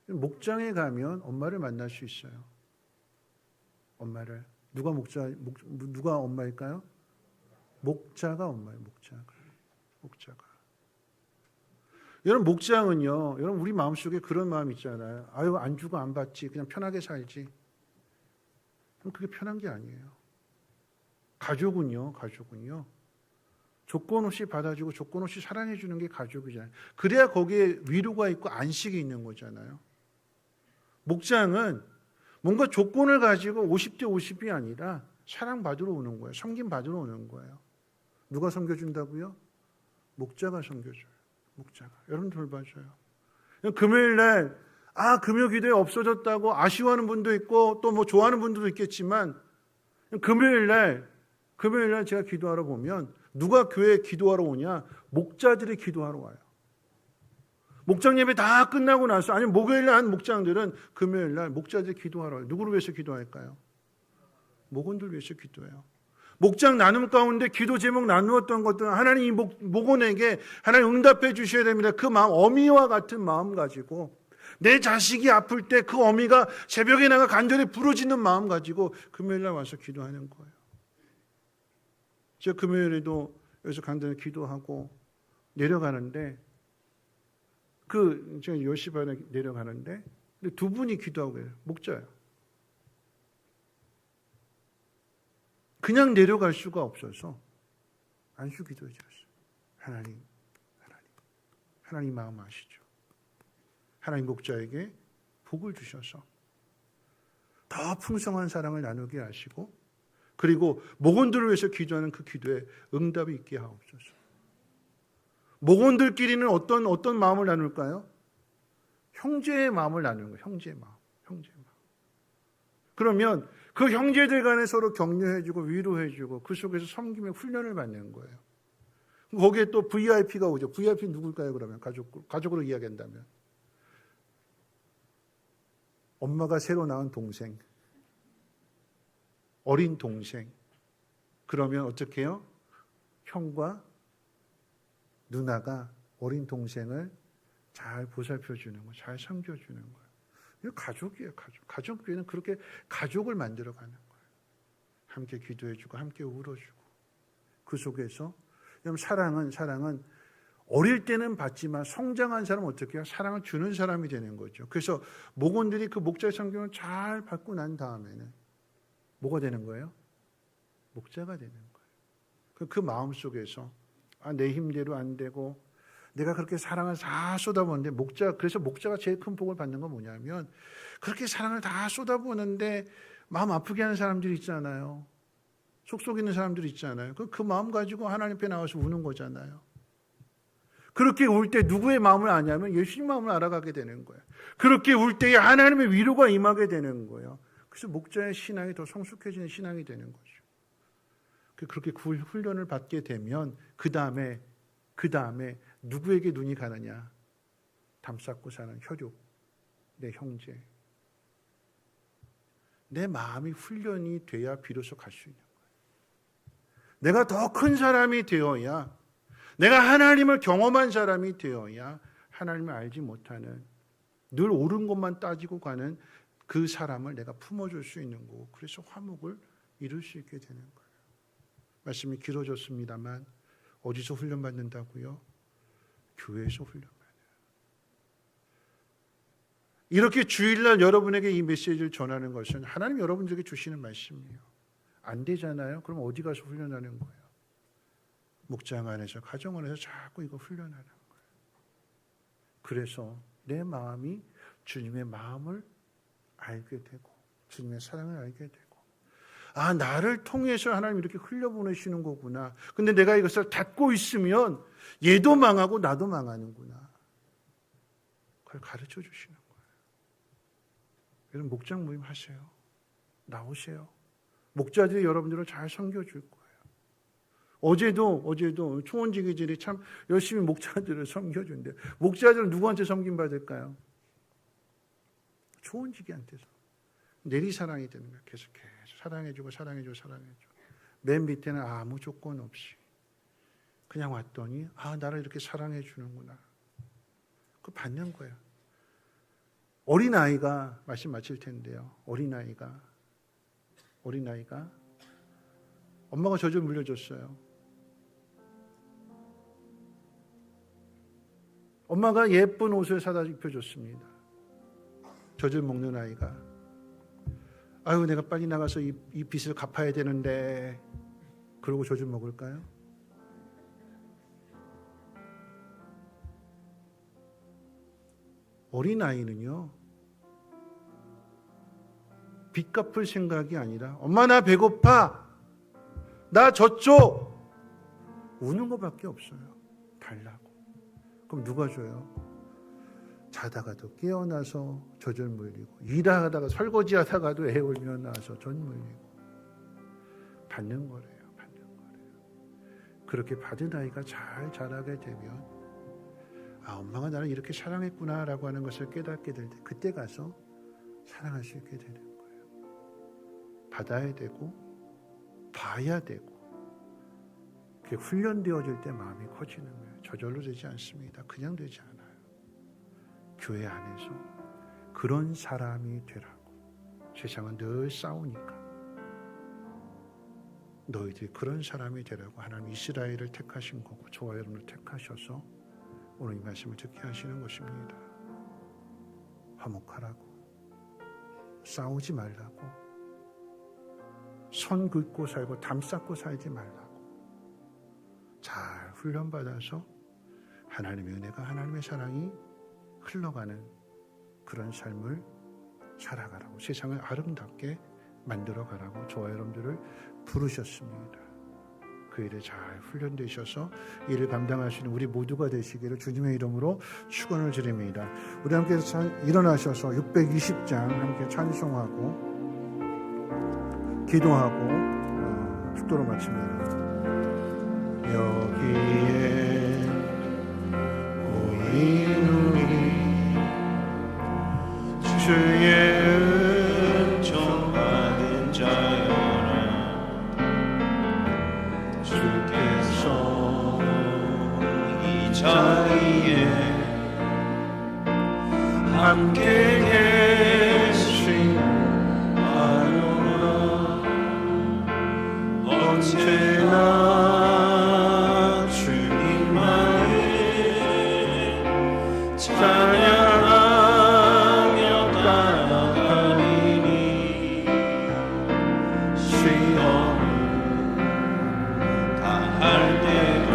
목장에 가면 엄마를 만날 수 있어요. 엄마를. 누가 엄마일까요? 목자가 엄마예요. 목자가. 여러분 목장은요. 여러분 우리 마음속에 그런 마음 있잖아요. 아유 안 주고 안 받지. 그냥 편하게 살지. 그럼 그게 편한 게 아니에요. 가족은요. 조건 없이 받아주고 조건 없이 사랑해 주는 게 가족이잖아요. 그래야 거기에 위로가 있고 안식이 있는 거잖아요. 목장은 뭔가 조건을 가지고 50대 50이 아니라 사랑받으러 오는 거예요. 섬김받으러 오는 거예요. 누가 섬겨준다고요? 목자가 섬겨줘요. 목자가. 여러분 돌봐줘요. 금요일 날 금요 기도에 없어졌다고 아쉬워하는 분도 있고 또 뭐 좋아하는 분들도 있겠지만 금요일 날 제가 기도하러 보면 누가 교회에 기도하러 오냐? 목자들이 기도하러 와요. 목장 예배 다 끝나고 나서 아니면 목요일 날 한 목장들은 금요일 날 목자들이 기도하러 와요. 누구를 위해서 기도할까요? 목원들 위해서 기도해요. 목장 나눔 가운데 기도 제목 나누었던 것들은 하나님 이 목원에게 하나님 응답해 주셔야 됩니다. 그 마음, 어미와 같은 마음 가지고 내 자식이 아플 때 그 어미가 새벽에 나가 간절히 부르짖는 마음 가지고 금요일 날 와서 기도하는 거예요. 제가 금요일에도 여기서 간단히 기도하고 내려가는데 제가 10시 반에 내려가는데 근데 두 분이 기도하고 계세요. 목자예요. 그냥 내려갈 수가 없어서 안수 기도해 드렸어요. 하나님 마음 아시죠? 하나님 목자에게 복을 주셔서 더 풍성한 사랑을 나누게 하시고 그리고 목원들을 위해서 기도하는 그 기도에 응답이 있게 하옵소서. 목원들끼리는 어떤 마음을 나눌까요? 형제의 마음을 나누는 거예요. 형제의 마음. 그러면 그 형제들 간에 서로 격려해주고 위로해주고 그 속에서 섬김의 훈련을 받는 거예요. 거기에 또 VIP가 오죠. VIP 누굴까요? 그러면 가족으로 이야기한다면 엄마가 새로 낳은 동생, 어린 동생. 그러면 어떻게 해요? 형과 누나가 어린 동생을 잘 보살펴주는 거예요. 잘 섬겨주는 거예요. 이거 가족이에요. 가족교회는 그렇게 가족을 만들어가는 거예요. 함께 기도해주고 함께 울어주고 그 속에서 사랑은 어릴 때는 받지만 성장한 사람은 어떻게 해요? 사랑을 주는 사람이 되는 거죠. 그래서 목원들이 그 목자의 성경을 잘 받고 난 다음에는 뭐가 되는 거예요? 목자가 되는 거예요. 그 마음 속에서 내 힘대로 안 되고 내가 그렇게 사랑을 다 쏟아부었는데 그래서 목자가 제일 큰 복을 받는 건 뭐냐면 그렇게 사랑을 다 쏟아부었는데 마음 아프게 하는 사람들이 있잖아요. 속 썩이는 사람들이 있잖아요. 그 마음 가지고 하나님 앞에 나와서 우는 거잖아요. 그렇게 울 때 누구의 마음을 아냐면 예수님 마음을 알아가게 되는 거예요. 그렇게 울 때에 하나님의 위로가 임하게 되는 거예요. 그래서 목자의 신앙이 더 성숙해지는 신앙이 되는 거죠. 그렇게 훈련을 받게 되면 그 다음에 누구에게 눈이 가느냐? 담쌓고 사는 혈육, 내 형제. 내 마음이 훈련이 돼야 비로소 갈 수 있는 거예요. 내가 더 큰 사람이 되어야, 내가 하나님을 경험한 사람이 되어야 하나님을 알지 못하는 늘 옳은 것만 따지고 가는 그 사람을 내가 품어줄 수 있는 거고, 그래서 화목을 이룰 수 있게 되는 거예요. 말씀이 길어졌습니다만 어디서 훈련받는다고요? 교회에서 훈련받아요. 이렇게 주일날 여러분에게 이 메시지를 전하는 것은 하나님 여러분들에게 주시는 말씀이에요. 안 되잖아요? 그럼 어디 가서 훈련하는 거예요? 목장 안에서, 가정 안에서 자꾸 이거 훈련하는 거예요. 그래서 내 마음이 주님의 마음을 알게 되고 주님의 사랑을 알게 되고, 나를 통해서 하나님 이렇게 흘려보내시는 거구나. 근데 내가 이것을 닫고 있으면 얘도 망하고 나도 망하는구나. 그걸 가르쳐 주시는 거예요. 여러분 목장 모임 하세요. 나오세요. 목자들이 여러분들을 잘 섬겨줄 거예요. 어제도 초원지기들이 참 열심히 목자들을 섬겨준대요. 목자들은 누구한테 섬김받을까요? 초원지기한테서. 내리사랑이 되는 거예요. 계속 사랑해주고 맨 밑에는 아무 조건 없이 그냥 왔더니 나를 이렇게 사랑해주는구나. 그거 받는 거예요. 어린아이가 말씀 마칠 텐데요. 어린아이가 엄마가 젖을 물려줬어요. 엄마가 예쁜 옷을 사다 입혀줬습니다. 젖을 먹는 아이가 내가 빨리 나가서 이 빚을 갚아야 되는데 그러고 젖을 먹을까요? 어린아이는요, 빚 갚을 생각이 아니라 엄마 나 배고파, 나 젖줘, 우는 것밖에 없어요. 달라고. 그럼 누가 줘요? 자다가도 깨어나서 젖을 물리고, 일하다가 설거지하다가도 애 울며 나와서 젖 물리고, 받는 거래요. 그렇게 받은 아이가 잘 자라게 되면 엄마가 나를 이렇게 사랑했구나라고 하는 것을 깨닫게 될 때, 그때 가서 사랑할 수 있게 되는 거예요. 받아야 되고 봐야 되고, 그게 훈련되어질 때 마음이 커지는 거예요. 저절로 되지 않습니다. 그냥 되지 않아요. 교회 안에서 그런 사람이 되라고. 세상은 늘 싸우니까 너희들이 그런 사람이 되라고 하나님 이스라엘을 택하신 거고 저와 여러분을 택하셔서 오늘 이 말씀을 듣게 하시는 것입니다. 화목하라고, 싸우지 말라고, 선 긋고 살고 담쌓고 살지 말라고, 잘 훈련받아서 하나님의 은혜가, 하나님의 사랑이 흘러가는 그런 삶을 살아가라고, 세상을 아름답게 만들어가라고 저와 여러분들을 부르셨습니다. 그 일에 잘 훈련되셔서 이를 감당하시는 우리 모두가 되시기를 주님의 이름으로 축원을 드립니다. 우리 함께 일어나셔서 620장 함께 찬송하고 기도하고 축도로 마칩니다. 여기에 모인 우리 주의 은총 받은 자여라. 주께서 이 자리에 함께 계시하노라. 언제나 주님만을 찬양하며 따라가리니 시험을 당할 때도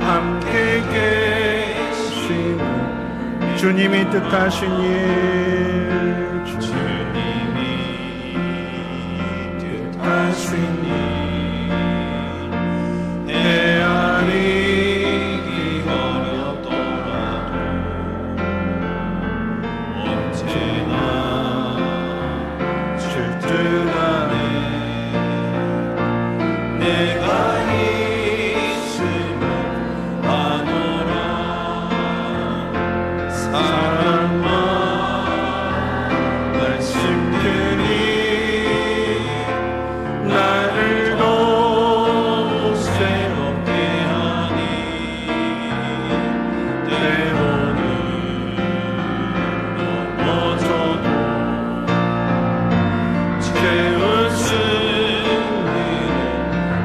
함께 계심을 주님이 뜻하신 일 주님이 뜻하신 일 헤아리기 어렵더라도 언제나 질투나네 내가 있음을 아노라 사랑과 말씀들이 나를 더욱 새롭게 하니 때로는 넘어져도 채웃은 일을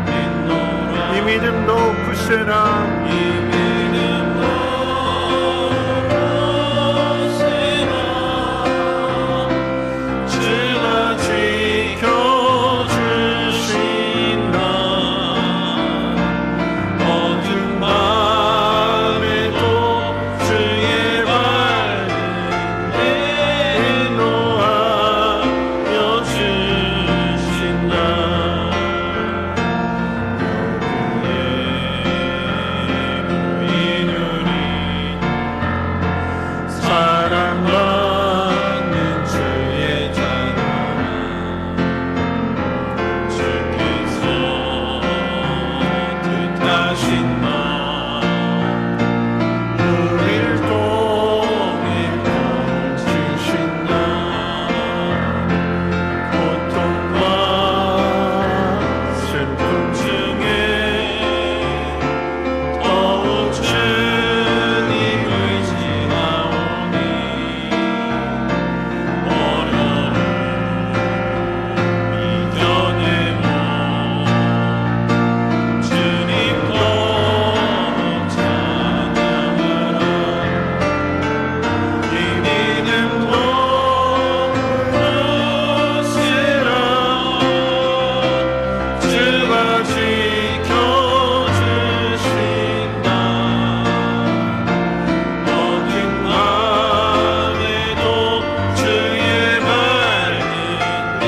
믿노라 이 믿음도 굳세라 이 믿음도 굳세라 주가 지켜주신다 어두운 밤에도 주의 밝은 인도하여 주신다 사랑받는 주의 자녀라 주께서 뜻하신 바 우릴 통해 펼치신다 고통과 슬픔 중에 더욱 주님 의지하오니 어려움 이겨내고 주님 더욱 찬양하라 이 믿음도 굳세라 주가 지켜주신다 어두운 밤에도 주의 밝은 빛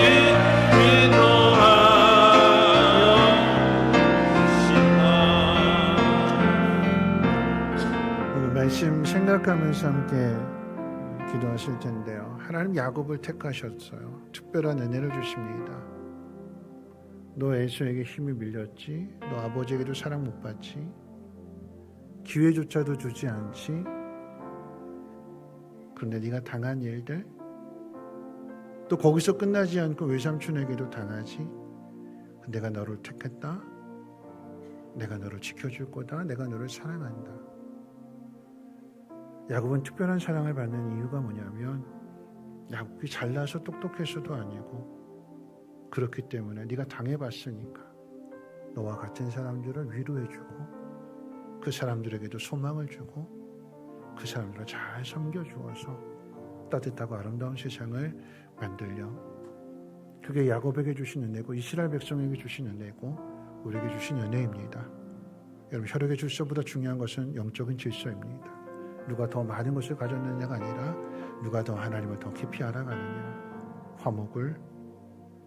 인도하신다 오늘 말씀 생각하면서 함께 기도하실 텐데요. 하나님 야곱을 택하셨어요. 특별한 은혜를 주십니다. 너 에서에게 힘이 밀렸지. 너 아버지에게도 사랑 못 받지. 기회조차도 주지 않지. 그런데 네가 당한 일들 또 거기서 끝나지 않고 외삼촌에게도 당하지. 내가 너를 택했다. 내가 너를 지켜줄 거다. 내가 너를 사랑한다. 야곱은 특별한 사랑을 받는 이유가 뭐냐면 야곱이 잘나서 똑똑해서도 아니고 그렇기 때문에 네가 당해봤으니까 너와 같은 사람들을 위로해주고 그 사람들에게도 소망을 주고 그 사람들을 잘 섬겨주어서 따뜻하고 아름다운 세상을 만들려. 그게 야곱에게 주신 은혜고 이스라엘 백성에게 주신 은혜고 우리에게 주신 은혜입니다. 여러분, 혈육의 질서보다 중요한 것은 영적인 질서입니다. 누가 더 많은 것을 가졌느냐가 아니라 누가 더 하나님을 더 깊이 알아가느냐. 화목을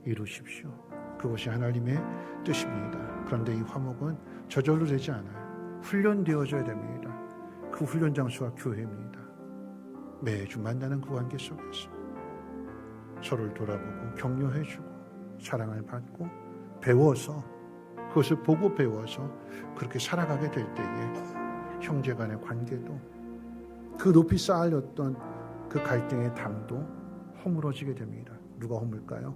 이루십시오. 그것이 하나님의 뜻입니다. 그런데 이 화목은 저절로 되지 않아요. 훈련되어져야 됩니다. 그 훈련 장소가 교회입니다. 매주 만나는 그 관계 속에서 서로를 돌아보고 격려해주고 사랑을 받고 배워서 그것을 보고 배워서 그렇게 살아가게 될 때에 형제 간의 관계도 그 높이 쌓아렸던 그 갈등의 담도 허물어지게 됩니다. 누가 허물까요?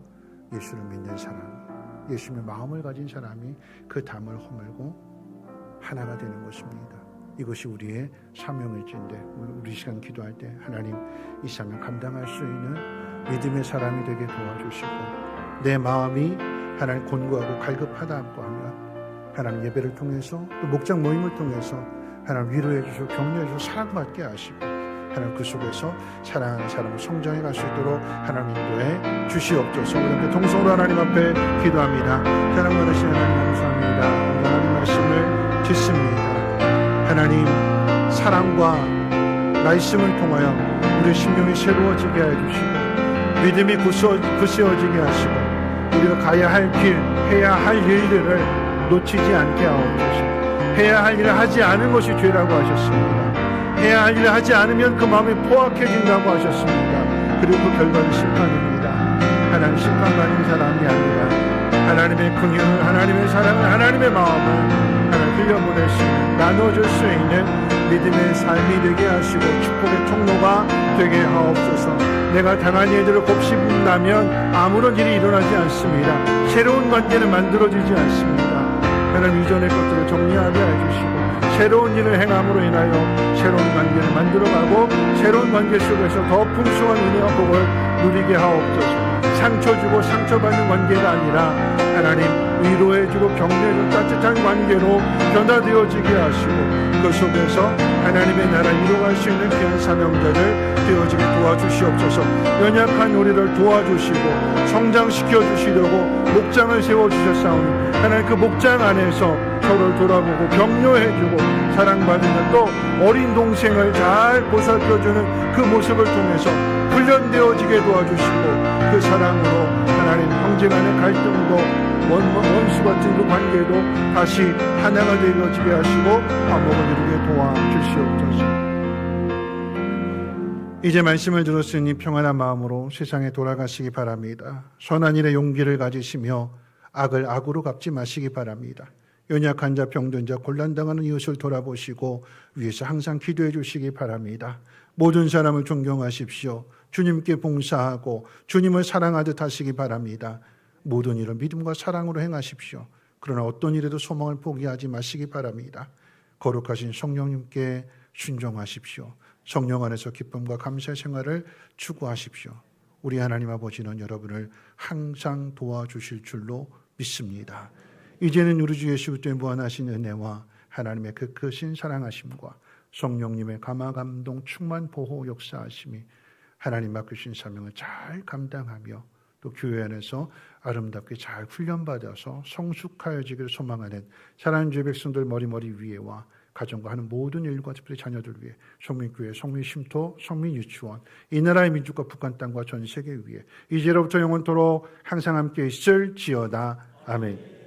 예수를 믿는 사람, 예수님의 마음을 가진 사람이 그 담을 허물고 하나가 되는 것입니다. 이것이 우리의 사명일지인데 우리 시간 기도할 때 하나님 이 사명 감당할 수 있는 믿음의 사람이 되게 도와주시고 내 마음이 하나님 곤고하고 갈급하다고 하면 하나님 예배를 통해서 또 목장 모임을 통해서 하나님 위로해 주시고 격려해 주시고 사랑받게 하시고 하나님 그 속에서 사랑하는 사람을 성장해 갈 수 있도록 하나님 인도해 주시옵소서. 우리 동성으로 하나님 앞에 기도합니다. 사랑 받으신 하나님 감사합니다. 하나님 말씀을 듣습니다. 하나님 사랑과 말씀을 통하여 우리 심령이 새로워지게 해주시고 믿음이 굳세어지게 하시고 우리가 가야 할 길, 해야 할 일들을 놓치지 않게 하옵소서. 해야 할 일을 하지 않은 것이 죄라고 하셨습니다. 해야 할 일을 하지 않으면 그 마음이 포악해진다고 하셨습니다. 그리고 그 결과는 심판입니다. 하나님 심판받는 사람이 아니라 하나님의 긍휼, 하나님의 사랑을, 하나님의 마음을 하나님 흘려보낼 수 있는, 나눠줄 수 있는 믿음의 삶이 되게 하시고 축복의 통로가 되게 하옵소서. 내가 당한 일들을 곱씹는다면 아무런 일이 일어나지 않습니다. 새로운 관계는 만들어지지 않습니다. 하나님 이전의 것들을 정리하게 해주시고 새로운 일을 행함으로 인하여 새로운 관계를 만들어가고 새로운 관계 속에서 더 풍성한 은혜와 복을 누리게 하옵소서. 상처 주고 상처받는 관계가 아니라 하나님 위로해주고 격려해주고 따뜻한 관계로 변화되어지게 하시고 그 속에서 하나님의 나라 이루어갈 수 있는 귀한 사명자를 되어지게 도와주시옵소서. 연약한 우리를 도와주시고 성장시켜 주시려고 목장을 세워주셨사오니 하나님 그 목장 안에서 서로를 돌아보고 격려해주고 사랑받으며 또 어린 동생을 잘 보살펴주는 그 모습을 통해서 훈련되어지게 도와주시고 그 사랑으로 하나님 형제 간의 갈등도 원수 같은 그 관계도 다시 하나가 되어지게 하시고 화목을 이루게 도와주시옵소서. 이제 말씀을 들었으니 평안한 마음으로 세상에 돌아가시기 바랍니다. 선한 일에 용기를 가지시며 악을 악으로 갚지 마시기 바랍니다. 연약한 자, 병든 자, 곤란당하는 이웃을 돌아보시고 위해서 항상 기도해 주시기 바랍니다. 모든 사람을 존경하십시오. 주님께 봉사하고 주님을 사랑하듯 하시기 바랍니다. 모든 일을 믿음과 사랑으로 행하십시오. 그러나 어떤 일에도 소망을 포기하지 마시기 바랍니다. 거룩하신 성령님께 순종하십시오. 성령 안에서 기쁨과 감사의 생활을 추구하십시오. 우리 하나님 아버지는 여러분을 항상 도와주실 줄로 믿습니다. 이제는 우리 주 예수 그리스도의 무한하신 은혜와 하나님의 그 크신 사랑하심과 성령님의 감화 감동 충만 보호 역사하심이 하나님 맡기신 사명을 잘 감당하며 또 교회 안에서 아름답게 잘 훈련받아서 성숙하여지기를 소망하는 사랑하는 주의 백성들 머리머리 위에와 가정과 하는 모든 일과 특별히 자녀들 위해 성민교회, 성민쉼터, 성민유치원 이 나라의 민족과 북한 땅과 전 세계 위에 이제로부터 영원토록 항상 함께 있을지어다. 아멘.